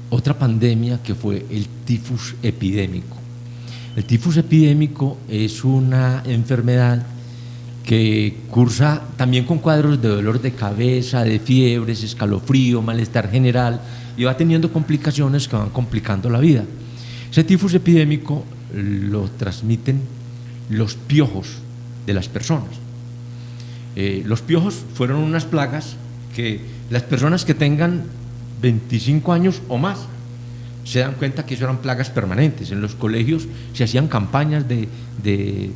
otra pandemia que fue el tifus epidémico. El tifus epidémico es una enfermedad que cursa también con cuadros de dolor de cabeza, de fiebres, escalofrío, malestar general, y va teniendo complicaciones que van complicando la vida. Ese tifus epidémico lo transmiten los piojos de las personas. Los piojos fueron unas plagas que las personas que tengan 25 años o más se dan cuenta que eso eran plagas permanentes. En los colegios se hacían campañas de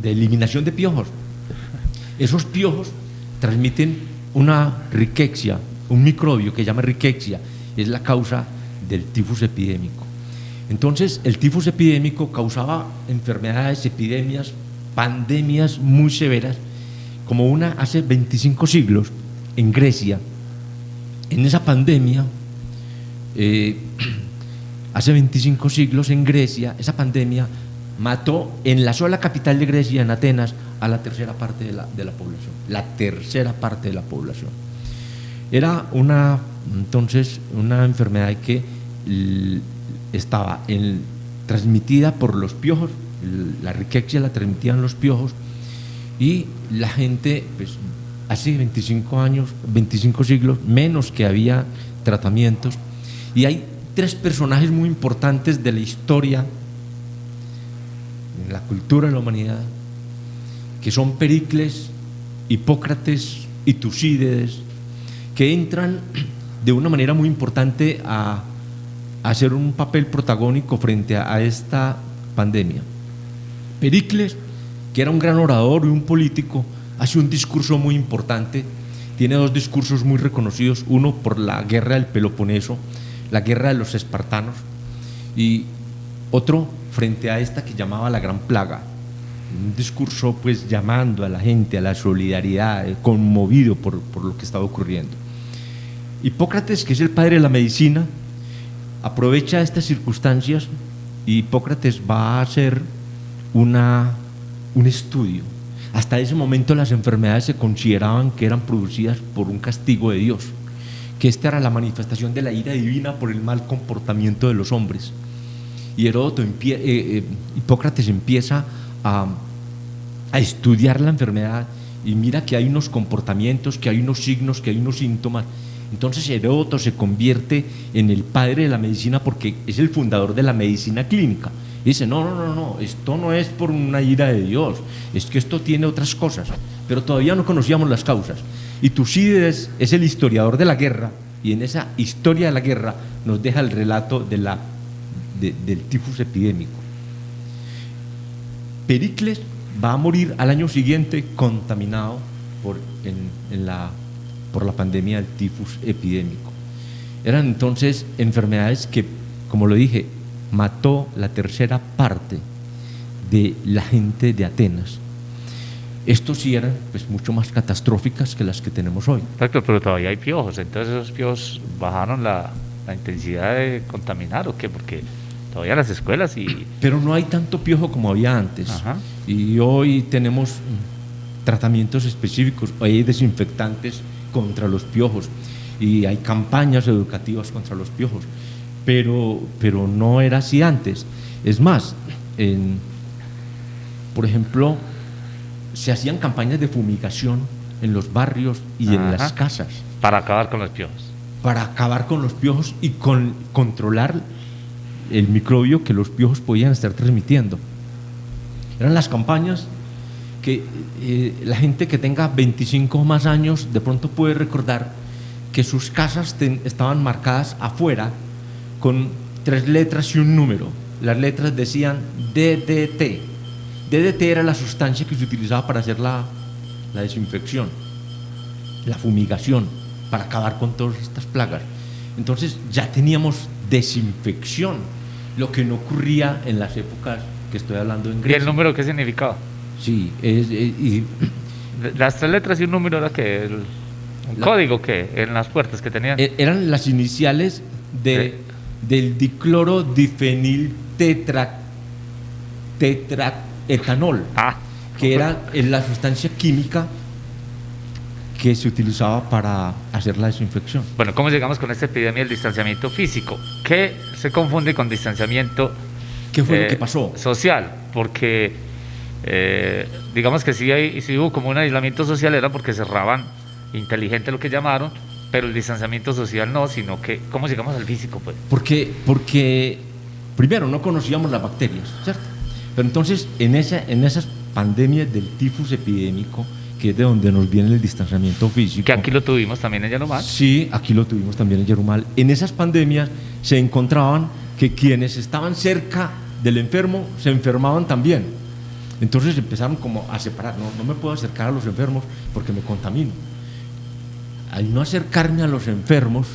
eliminación de piojos. Esos piojos transmiten una rickettsia, un microbio que se llama rickettsia, es la causa del tifus epidémico. Entonces, el tifus epidémico causaba enfermedades, epidemias, pandemias muy severas, como una hace 25 siglos en Grecia. En esa pandemia Hace 25 siglos en Grecia, esa pandemia mató en la sola capital de Grecia, en Atenas, a la tercera parte de la población. La tercera parte de la población. Era entonces una enfermedad que estaba transmitida por los piojos, la riqueza la transmitían los piojos, y la gente, pues, hace 25 siglos, menos que había tratamientos, y hay 3 personajes muy importantes de la historia, en la cultura de la humanidad, que son Pericles, Hipócrates y Tucídides, que entran de una manera muy importante a hacer un papel protagónico frente a esta pandemia. Pericles, que era un gran orador y un político, hace un discurso muy importante, tiene 2 discursos muy reconocidos, uno por la guerra del Peloponeso, la guerra de los espartanos, y otro frente a esta que llamaba la Gran Plaga, un discurso pues llamando a la gente a la solidaridad, conmovido por lo que estaba ocurriendo. Hipócrates, que es el padre de la medicina, aprovecha estas circunstancias, y Hipócrates va a hacer un estudio. Hasta ese momento las enfermedades se consideraban que eran producidas por un castigo de Dios, que esta era la manifestación de la ira divina por el mal comportamiento de los hombres. Y Hipócrates empieza a estudiar la enfermedad, y mira que hay unos comportamientos, que hay unos signos, que hay unos síntomas. Entonces Heródoto se convierte en el padre de la medicina, porque es el fundador de la medicina clínica. Y dice, no, esto no es por una ira de Dios, es que esto tiene otras cosas, pero todavía no conocíamos las causas. Y Tucídides es el historiador de la guerra, y en esa historia de la guerra nos deja el relato del tifus epidémico. Pericles va a morir al año siguiente contaminado por la pandemia del tifus epidémico. Eran entonces enfermedades que, como lo dije, mató la tercera parte de la gente de Atenas. Estos sí eran pues mucho más catastróficas que las que tenemos hoy. Exacto, pero todavía hay piojos, entonces esos piojos bajaron la intensidad de contaminar, ¿o qué? Porque todavía las escuelas y... Pero no hay tanto piojo como había antes. Ajá. Y hoy tenemos tratamientos específicos, hay desinfectantes contra los piojos, y hay campañas educativas contra los piojos, pero no era así antes. Es más, por ejemplo, se hacían campañas de fumigación en los barrios y en las casas. Para acabar con los piojos. Para acabar con los piojos y controlar el microbio que los piojos podían estar transmitiendo. Eran las campañas que la gente que tenga 25 o más años de pronto puede recordar que sus casas estaban marcadas afuera con 3 letras y un número. Las letras decían DDT. DDT era la sustancia que se utilizaba para hacer la desinfección, la fumigación, para acabar con todas estas plagas. Entonces ya teníamos desinfección, lo que no ocurría en las épocas que estoy hablando en Grecia. ¿Y el número qué significaba? Sí, las 3 letras y un número era que un código que en las puertas que tenían. Eran las iniciales del dicloro difenil tetraetanol, que era la sustancia química que se utilizaba para hacer la desinfección. Bueno, ¿cómo llegamos con esta epidemia del distanciamiento físico? ¿Qué se confunde con distanciamiento? ¿Qué fue lo que pasó? Social, porque digamos que sí hubo como un aislamiento social, era porque cerraban inteligente lo que llamaron, pero el distanciamiento social no, sino que ¿cómo llegamos al físico? Pues? Porque primero no conocíamos las bacterias, ¿cierto? Pero entonces en esas pandemias del tifus epidémico, que es de donde nos viene el distanciamiento físico. Que aquí lo tuvimos también en Yarumal. Sí, aquí lo tuvimos también en Yarumal. En esas pandemias se encontraban que quienes estaban cerca del enfermo se enfermaban también. Entonces empezaron como a separar, no me puedo acercar a los enfermos porque me contamino. Al no acercarme a los enfermos,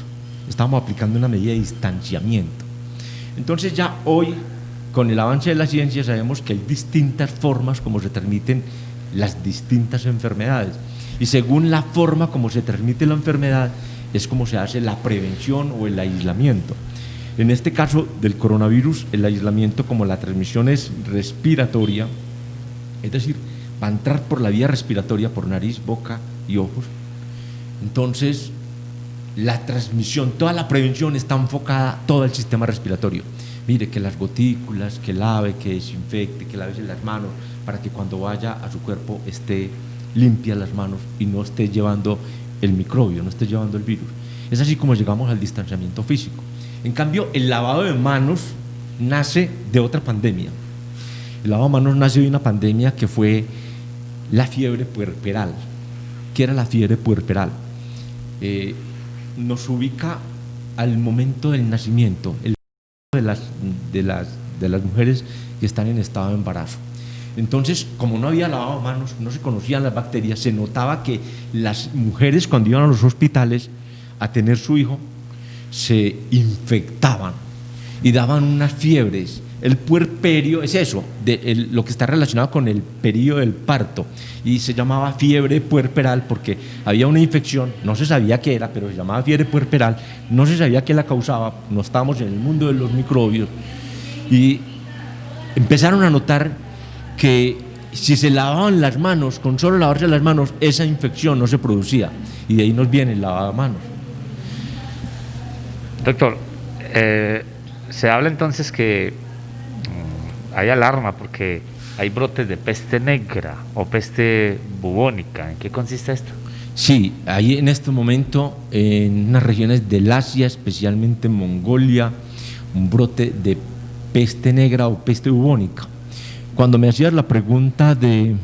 estábamos aplicando una medida de distanciamiento. Entonces ya hoy, con el avance de la ciencia, sabemos que hay distintas formas como se transmiten las distintas enfermedades, y según la forma como se transmite la enfermedad es como se hace la prevención o el aislamiento. En este caso del coronavirus, el aislamiento, como la transmisión es respiratoria, es decir, va a entrar por la vía respiratoria, por nariz, boca y ojos, entonces la transmisión, toda la prevención está enfocada a todo el sistema respiratorio. Mire, que las gotículas, que lave, que desinfecte, que lave las manos, para que cuando vaya a su cuerpo esté limpia las manos y no esté llevando el microbio, no esté llevando el virus. Es así como llegamos al distanciamiento físico. En cambio, el lavado de manos nace de otra pandemia. El lavado de manos nace de una pandemia que fue la fiebre puerperal. ¿Qué era la fiebre puerperal? Nos ubica al momento del nacimiento, el de las mujeres que están en estado de embarazo. Entonces, como no había lavado de manos, no se conocían las bacterias, se notaba que las mujeres cuando iban a los hospitales a tener su hijo se infectaban y daban unas fiebres. El puerperio es eso, lo que está relacionado con el periodo del parto, y se llamaba fiebre puerperal porque había una infección, no se sabía qué era, pero se llamaba fiebre puerperal, no se sabía qué la causaba, no estábamos en el mundo de los microbios, y empezaron a notar que si se lavaban las manos, con solo lavarse las manos, esa infección no se producía, y de ahí nos viene el lavado de manos. Doctor, se habla entonces que hay alarma porque hay brotes de peste negra o peste bubónica. ¿En qué consiste esto? Sí, hay en este momento en unas regiones del Asia, especialmente en Mongolia, un brote de peste negra o peste bubónica. Cuando me hacías la pregunta de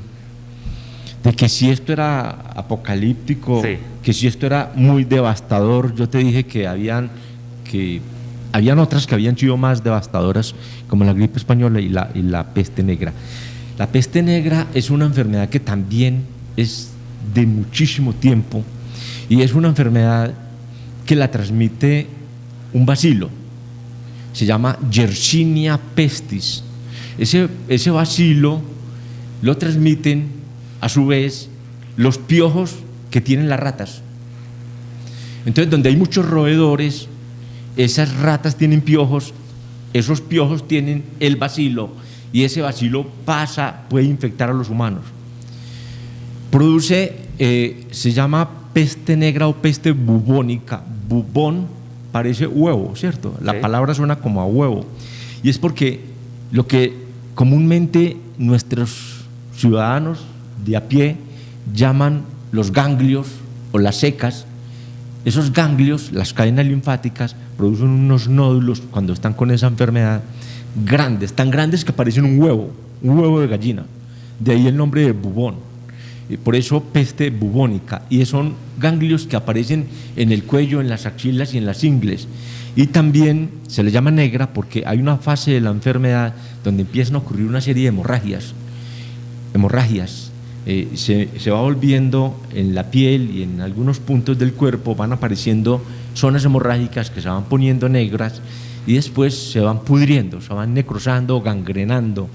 que si esto era apocalíptico, sí, que si esto era muy devastador, yo te dije que habían otras que habían sido más devastadoras, como la gripe española y la peste negra. La peste negra es una enfermedad que también es de muchísimo tiempo y es una enfermedad que la transmite un bacilo, se llama Yersinia pestis. Ese bacilo lo transmiten a su vez los piojos que tienen las ratas. Entonces, donde hay muchos roedores, esas ratas tienen piojos, esos piojos tienen el bacilo y ese bacilo puede infectar a los humanos. Se llama peste negra o peste bubónica. Bubón parece huevo, ¿cierto? La palabra suena como a huevo. Y es porque lo que comúnmente nuestros ciudadanos de a pie llaman los ganglios o las secas, esos ganglios, las cadenas linfáticas, producen unos nódulos cuando están con esa enfermedad grandes, tan grandes que parecen un huevo de gallina. De ahí el nombre de bubón. Por eso peste bubónica. Y son ganglios que aparecen en el cuello, en las axilas y en las ingles. Y también se le llama negra porque hay una fase de la enfermedad donde empiezan a ocurrir una serie de hemorragias. Se va volviendo en la piel y en algunos puntos del cuerpo van apareciendo zonas hemorrágicas que se van poniendo negras y después se van pudriendo, se van necrosando, gangrenando,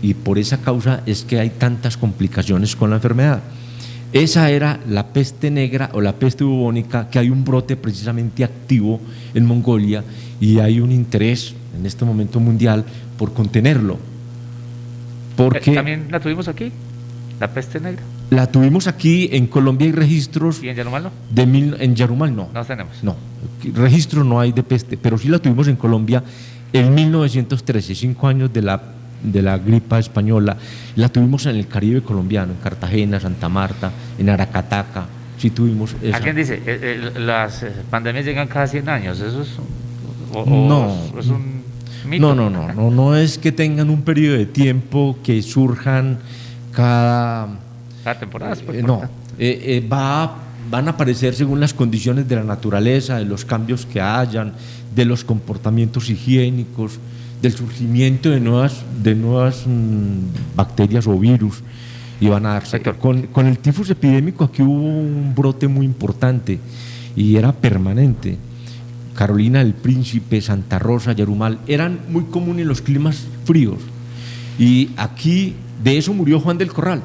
y por esa causa es que hay tantas complicaciones con la enfermedad. Esa era la peste negra o la peste bubónica, que hay un brote precisamente activo en Mongolia y hay un interés en este momento mundial por contenerlo. Porque ¿también la tuvimos aquí, la peste negra? La tuvimos aquí, en Colombia hay registros. ¿Y en Yarumal no? En Yarumal no. No tenemos. No, registro no hay de peste, pero sí la tuvimos en Colombia en 1913, 5 años de la gripa española. La tuvimos en el Caribe colombiano, en Cartagena, Santa Marta, en Aracataca, sí tuvimos esa. ¿Alguien dice, las pandemias llegan cada 100 años? ¿Eso es es un mito? No es que tengan un periodo de tiempo que surjan cada temporada. Van a aparecer según las condiciones de la naturaleza, de los cambios que hayan, de los comportamientos higiénicos, del surgimiento de nuevas bacterias o virus, y van a darse. Con el tifus epidémico aquí hubo un brote muy importante y era permanente. Carolina del Príncipe, Santa Rosa, Yarumal, eran muy comunes los climas fríos, y aquí de eso murió Juan del Corral.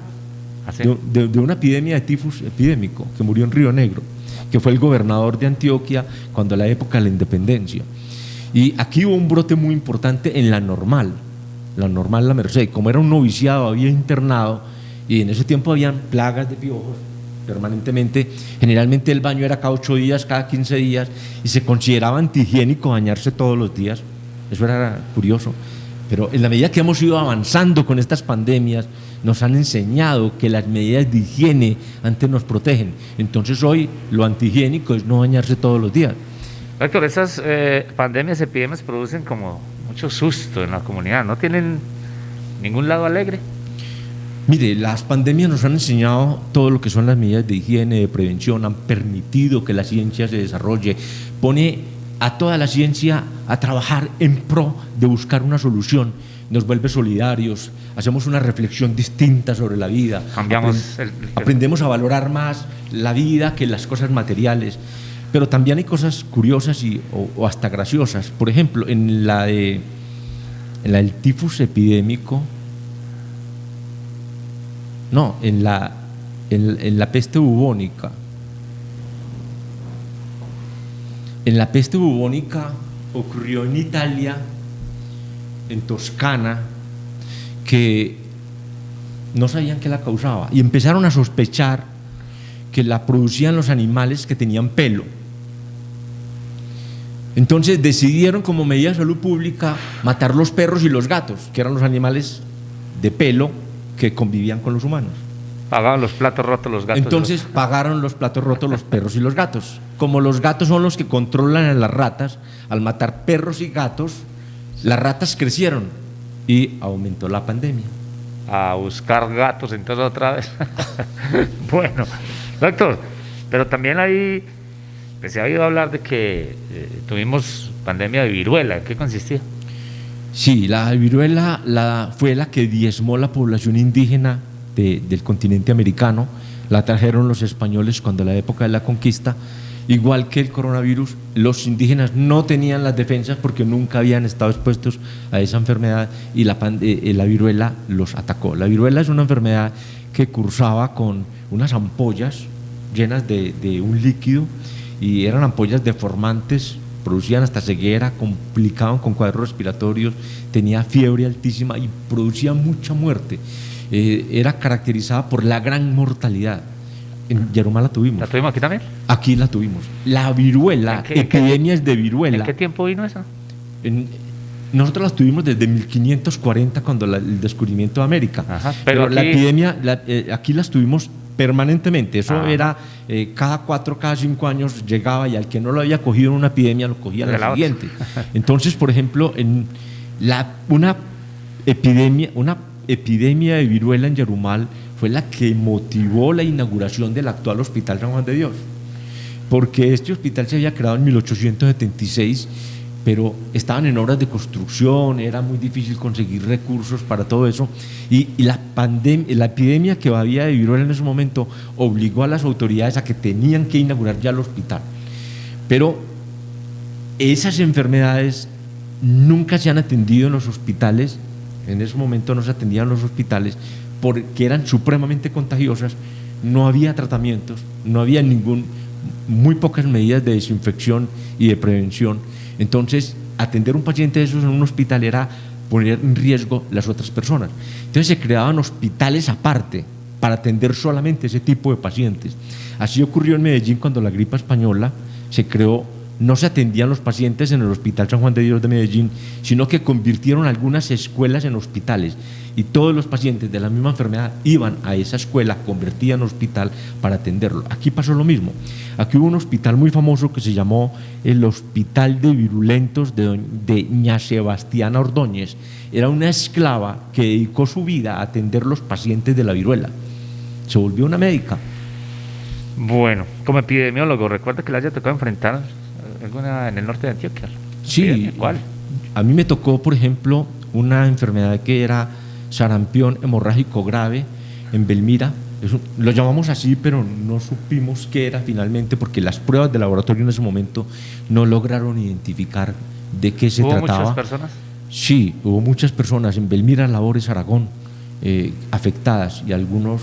De una epidemia de tifus epidémico que murió en Río Negro, que fue el gobernador de Antioquia cuando la época de la independencia. Y aquí hubo un brote muy importante en la Normal La Merced. Como era un noviciado, había internado, y en ese tiempo habían plagas de piojos permanentemente. Generalmente el baño era cada 8 días, cada 15 días, y se consideraba antihigiénico bañarse todos los días. Eso era curioso. Pero en la medida que hemos ido avanzando con estas pandemias, nos han enseñado que las medidas de higiene antes nos protegen. Entonces hoy lo antihigiénico es no bañarse todos los días. Doctor, esas pandemias, epidemias producen como mucho susto en la comunidad, ¿no tienen ningún lado alegre? Mire, las pandemias nos han enseñado todo lo que son las medidas de higiene, de prevención, han permitido que la ciencia se desarrolle, pone a toda la ciencia a trabajar en pro de buscar una solución, nos vuelve solidarios, hacemos una reflexión distinta sobre la vida, aprendemos a valorar más la vida que las cosas materiales, pero también hay cosas curiosas o hasta graciosas. Por ejemplo, en la del tifus epidémico, no, en la peste bubónica. En la peste bubónica ocurrió en Italia, en Toscana, que no sabían qué la causaba y empezaron a sospechar que la producían los animales que tenían pelo. Entonces decidieron, como medida de salud pública, matar los perros y los gatos, que eran los animales de pelo que convivían con los humanos. Pagaban los platos rotos los gatos. Entonces pagaron los platos rotos los perros y los gatos. Como los gatos son los que controlan a las ratas, al matar perros y gatos, las ratas crecieron y aumentó la pandemia. A buscar gatos entonces otra vez. Bueno, doctor, pero también ahí se ha oído hablar de que tuvimos pandemia de viruela. ¿En qué consistía? Sí, la viruela fue la que diezmó la población indígena del continente americano. La trajeron los españoles cuando la época de la conquista. Igual que el coronavirus, los indígenas no tenían las defensas porque nunca habían estado expuestos a esa enfermedad y la viruela los atacó. La viruela es una enfermedad que cursaba con unas ampollas llenas de un líquido, y eran ampollas deformantes, producían hasta ceguera, complicaban con cuadros respiratorios, tenía fiebre altísima y producía mucha muerte. Era caracterizada por la gran mortalidad. En Yarumal la tuvimos. ¿La tuvimos aquí también? Aquí la tuvimos. La viruela, epidemias de viruela. ¿En qué tiempo vino eso? Nosotros las tuvimos desde 1540, cuando el descubrimiento de América. Ajá, pero aquí... la epidemia, aquí las tuvimos permanentemente. Eso era cada 4, cada 5 años llegaba, y al que no lo había cogido en una epidemia lo cogía en la siguiente. Entonces, por ejemplo, una epidemia de viruela en Yarumal fue la que motivó la inauguración del actual Hospital San Juan de Dios, porque este hospital se había creado en 1876, pero estaban en obras de construcción, era muy difícil conseguir recursos para todo eso, y la epidemia que había de viruela en ese momento obligó a las autoridades a que tenían que inaugurar ya el hospital. Pero esas enfermedades nunca se han atendido en los hospitales. En ese momento no se atendían en los hospitales porque eran supremamente contagiosas, no había tratamientos, no había muy pocas medidas de desinfección y de prevención. Entonces, atender a un paciente de esos en un hospital era poner en riesgo las otras personas. Entonces se creaban hospitales aparte para atender solamente ese tipo de pacientes. Así ocurrió en Medellín cuando la gripe española se creó. No se atendían los pacientes en el Hospital San Juan de Dios de Medellín, sino que convirtieron algunas escuelas en hospitales, y todos los pacientes de la misma enfermedad iban a esa escuela convertida en hospital para atenderlo. Aquí pasó lo mismo. Aquí hubo un hospital muy famoso que se llamó el Hospital de Virulentos de Ña Sebastiana Ordóñez. Era una esclava que dedicó su vida a atender los pacientes de la viruela. Se volvió una médica. Bueno, como epidemiólogo, ¿recuerda que le haya tocado enfrentar alguna en el norte de Antioquia? Sí. ¿Cuál? A mí me tocó, por ejemplo, una enfermedad que era sarampión hemorrágico grave en Belmira. Lo llamamos así, pero no supimos qué era finalmente, porque las pruebas de laboratorio en ese momento no lograron identificar de qué se trataba. ¿Hubo muchas personas? Sí, hubo muchas personas en Belmira, Labores, Aragón, afectadas, y algunos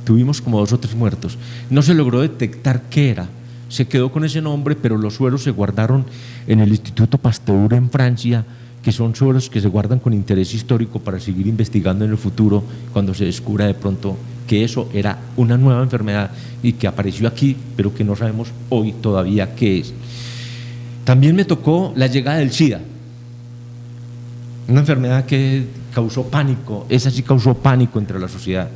tuvimos como 2 o 3 muertos. No se logró detectar qué era, se quedó con ese nombre, pero los sueros se guardaron en el Instituto Pasteur en Francia, que son sueros que se guardan con interés histórico para seguir investigando en el futuro cuando se descubra de pronto que eso era una nueva enfermedad y que apareció aquí, pero que no sabemos hoy todavía qué es. También me tocó la llegada del SIDA, una enfermedad que causó pánico, esa sí causó pánico entre la sociedad.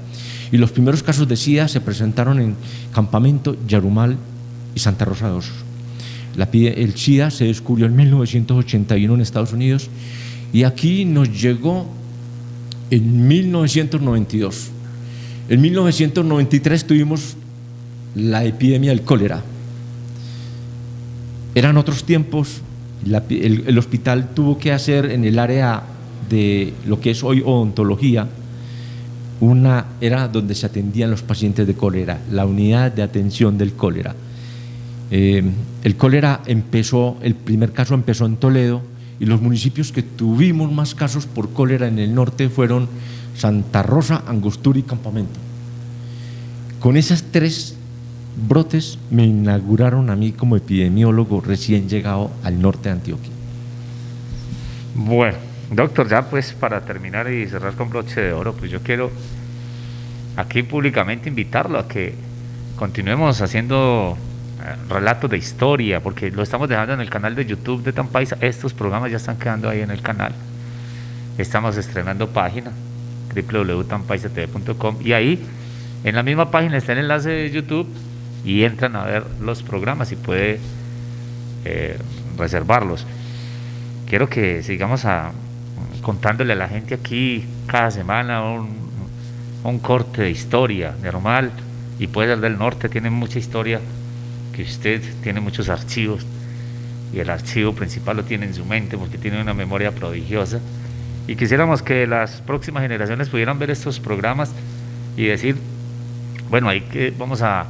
Y los primeros casos de SIDA se presentaron en Campamento, Yarumal y Santa Rosa de Osos. El SIDA se descubrió en 1981 en Estados Unidos y aquí nos llegó en 1992. En 1993 tuvimos la epidemia del cólera. Eran otros tiempos, el hospital tuvo que hacer en el área de lo que es hoy odontología, era donde se atendían los pacientes de cólera, la unidad de atención del cólera. El cólera el primer caso empezó en Toledo y los municipios que tuvimos más casos por cólera en el norte fueron Santa Rosa, Angostura y Campamento. Con esas 3 brotes me inauguraron a mí como epidemiólogo recién llegado al norte de Antioquia. Bueno, doctor, ya pues para terminar y cerrar con broche de oro, pues yo quiero aquí públicamente invitarlo a que continuemos haciendo relatos de historia, porque lo estamos dejando en el canal de YouTube de Tampaisa. Estos programas ya están quedando ahí en el canal. Estamos estrenando página www.tampaisatv.com y ahí en la misma página está el enlace de YouTube y entran a ver los programas y puede reservarlos. Quiero que sigamos contándole a la gente aquí cada semana un corte de historia de Yarumal, y puede ser del norte, tiene mucha historia que usted tiene muchos archivos y el archivo principal lo tiene en su mente porque tiene una memoria prodigiosa, y quisiéramos que las próximas generaciones pudieran ver estos programas y decir, bueno, ahí que vamos a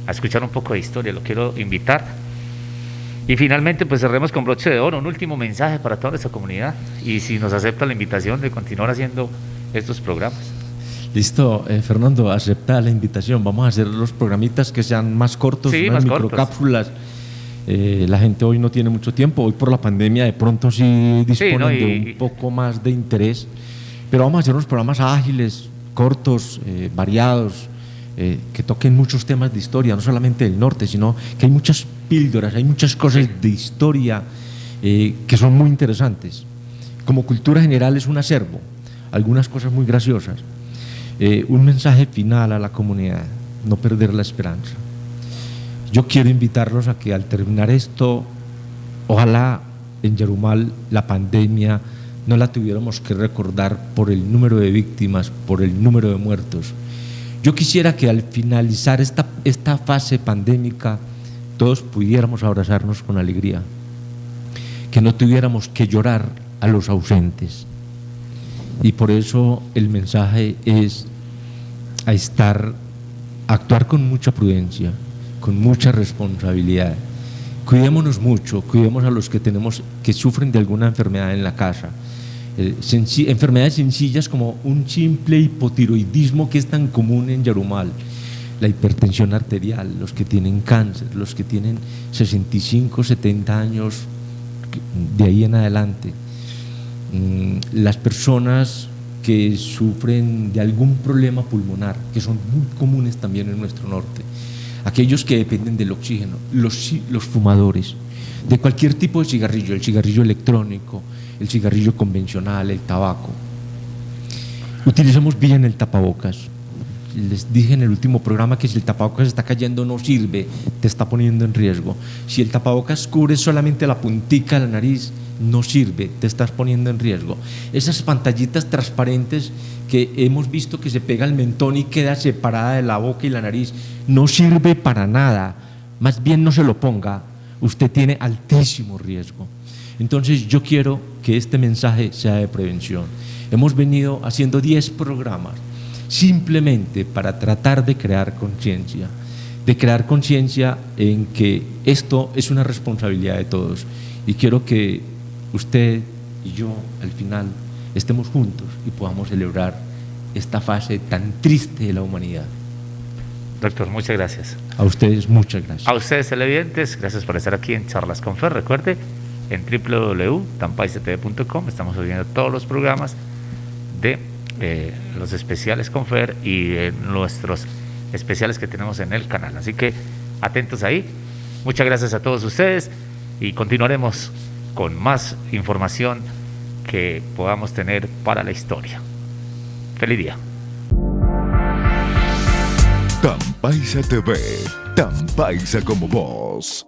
escuchar un poco de historia, lo quiero invitar. Y finalmente pues cerremos con broche de oro, un último mensaje para toda esta comunidad y si nos acepta la invitación de continuar haciendo estos programas. Listo, Fernando, acepta la invitación. Vamos a hacer los programitas que sean más cortos, sí, unas más microcápsulas. La gente hoy no tiene mucho tiempo, hoy por la pandemia de pronto sí disponen de un poco más de interés, pero vamos a hacer unos programas ágiles, cortos, variados, que toquen muchos temas de historia, no solamente del norte, sino que hay muchas píldoras, hay muchas cosas de historia que son muy interesantes. Como cultura general es un acervo, algunas cosas muy graciosas. Un mensaje final a la comunidad, no perder la esperanza. Yo quiero invitarlos a que al terminar esto, ojalá en Yarumal la pandemia no la tuviéramos que recordar por el número de víctimas, por el número de muertos. Yo quisiera que al finalizar esta fase pandémica todos pudiéramos abrazarnos con alegría, que no tuviéramos que llorar a los ausentes. Y por eso el mensaje es actuar con mucha prudencia, con mucha responsabilidad. Cuidémonos mucho, cuidemos a los que sufren de alguna enfermedad en la casa. Enfermedades sencillas como un simple hipotiroidismo que es tan común en Yarumal, la hipertensión arterial, los que tienen cáncer, los que tienen 65, 70 años, de ahí en adelante. Las personas que sufren de algún problema pulmonar, que son muy comunes también en nuestro norte, aquellos que dependen del oxígeno, los fumadores, de cualquier tipo de cigarrillo, el cigarrillo electrónico, el cigarrillo convencional, el tabaco. Utilicemos bien el tapabocas. Les dije en el último programa que si el tapabocas está cayendo no sirve, te está poniendo en riesgo. Si el tapabocas cubre solamente la puntica de la nariz, no sirve, te estás poniendo en riesgo. Esas pantallitas transparentes que hemos visto que se pega al mentón y queda separada de la boca y la nariz, no sirve para nada, más bien no se lo ponga, usted tiene altísimo riesgo. Entonces yo quiero que este mensaje sea de prevención. Hemos venido haciendo 10 programas simplemente para tratar de crear conciencia en que esto es una responsabilidad de todos, y quiero que usted y yo al final estemos juntos y podamos celebrar esta fase tan triste de la humanidad. Doctor, muchas gracias. A ustedes, muchas gracias. A ustedes televidentes, gracias por estar aquí en Charlas con Fer. Recuerde, en www.tampaisatv.com estamos subiendo todos los programas de los especiales con Fer y nuestros especiales que tenemos en el canal. Así que atentos ahí. Muchas gracias a todos ustedes y continuaremos con más información que podamos tener para la historia. Feliz día. Tan Paisa TV, tan paisa como vos.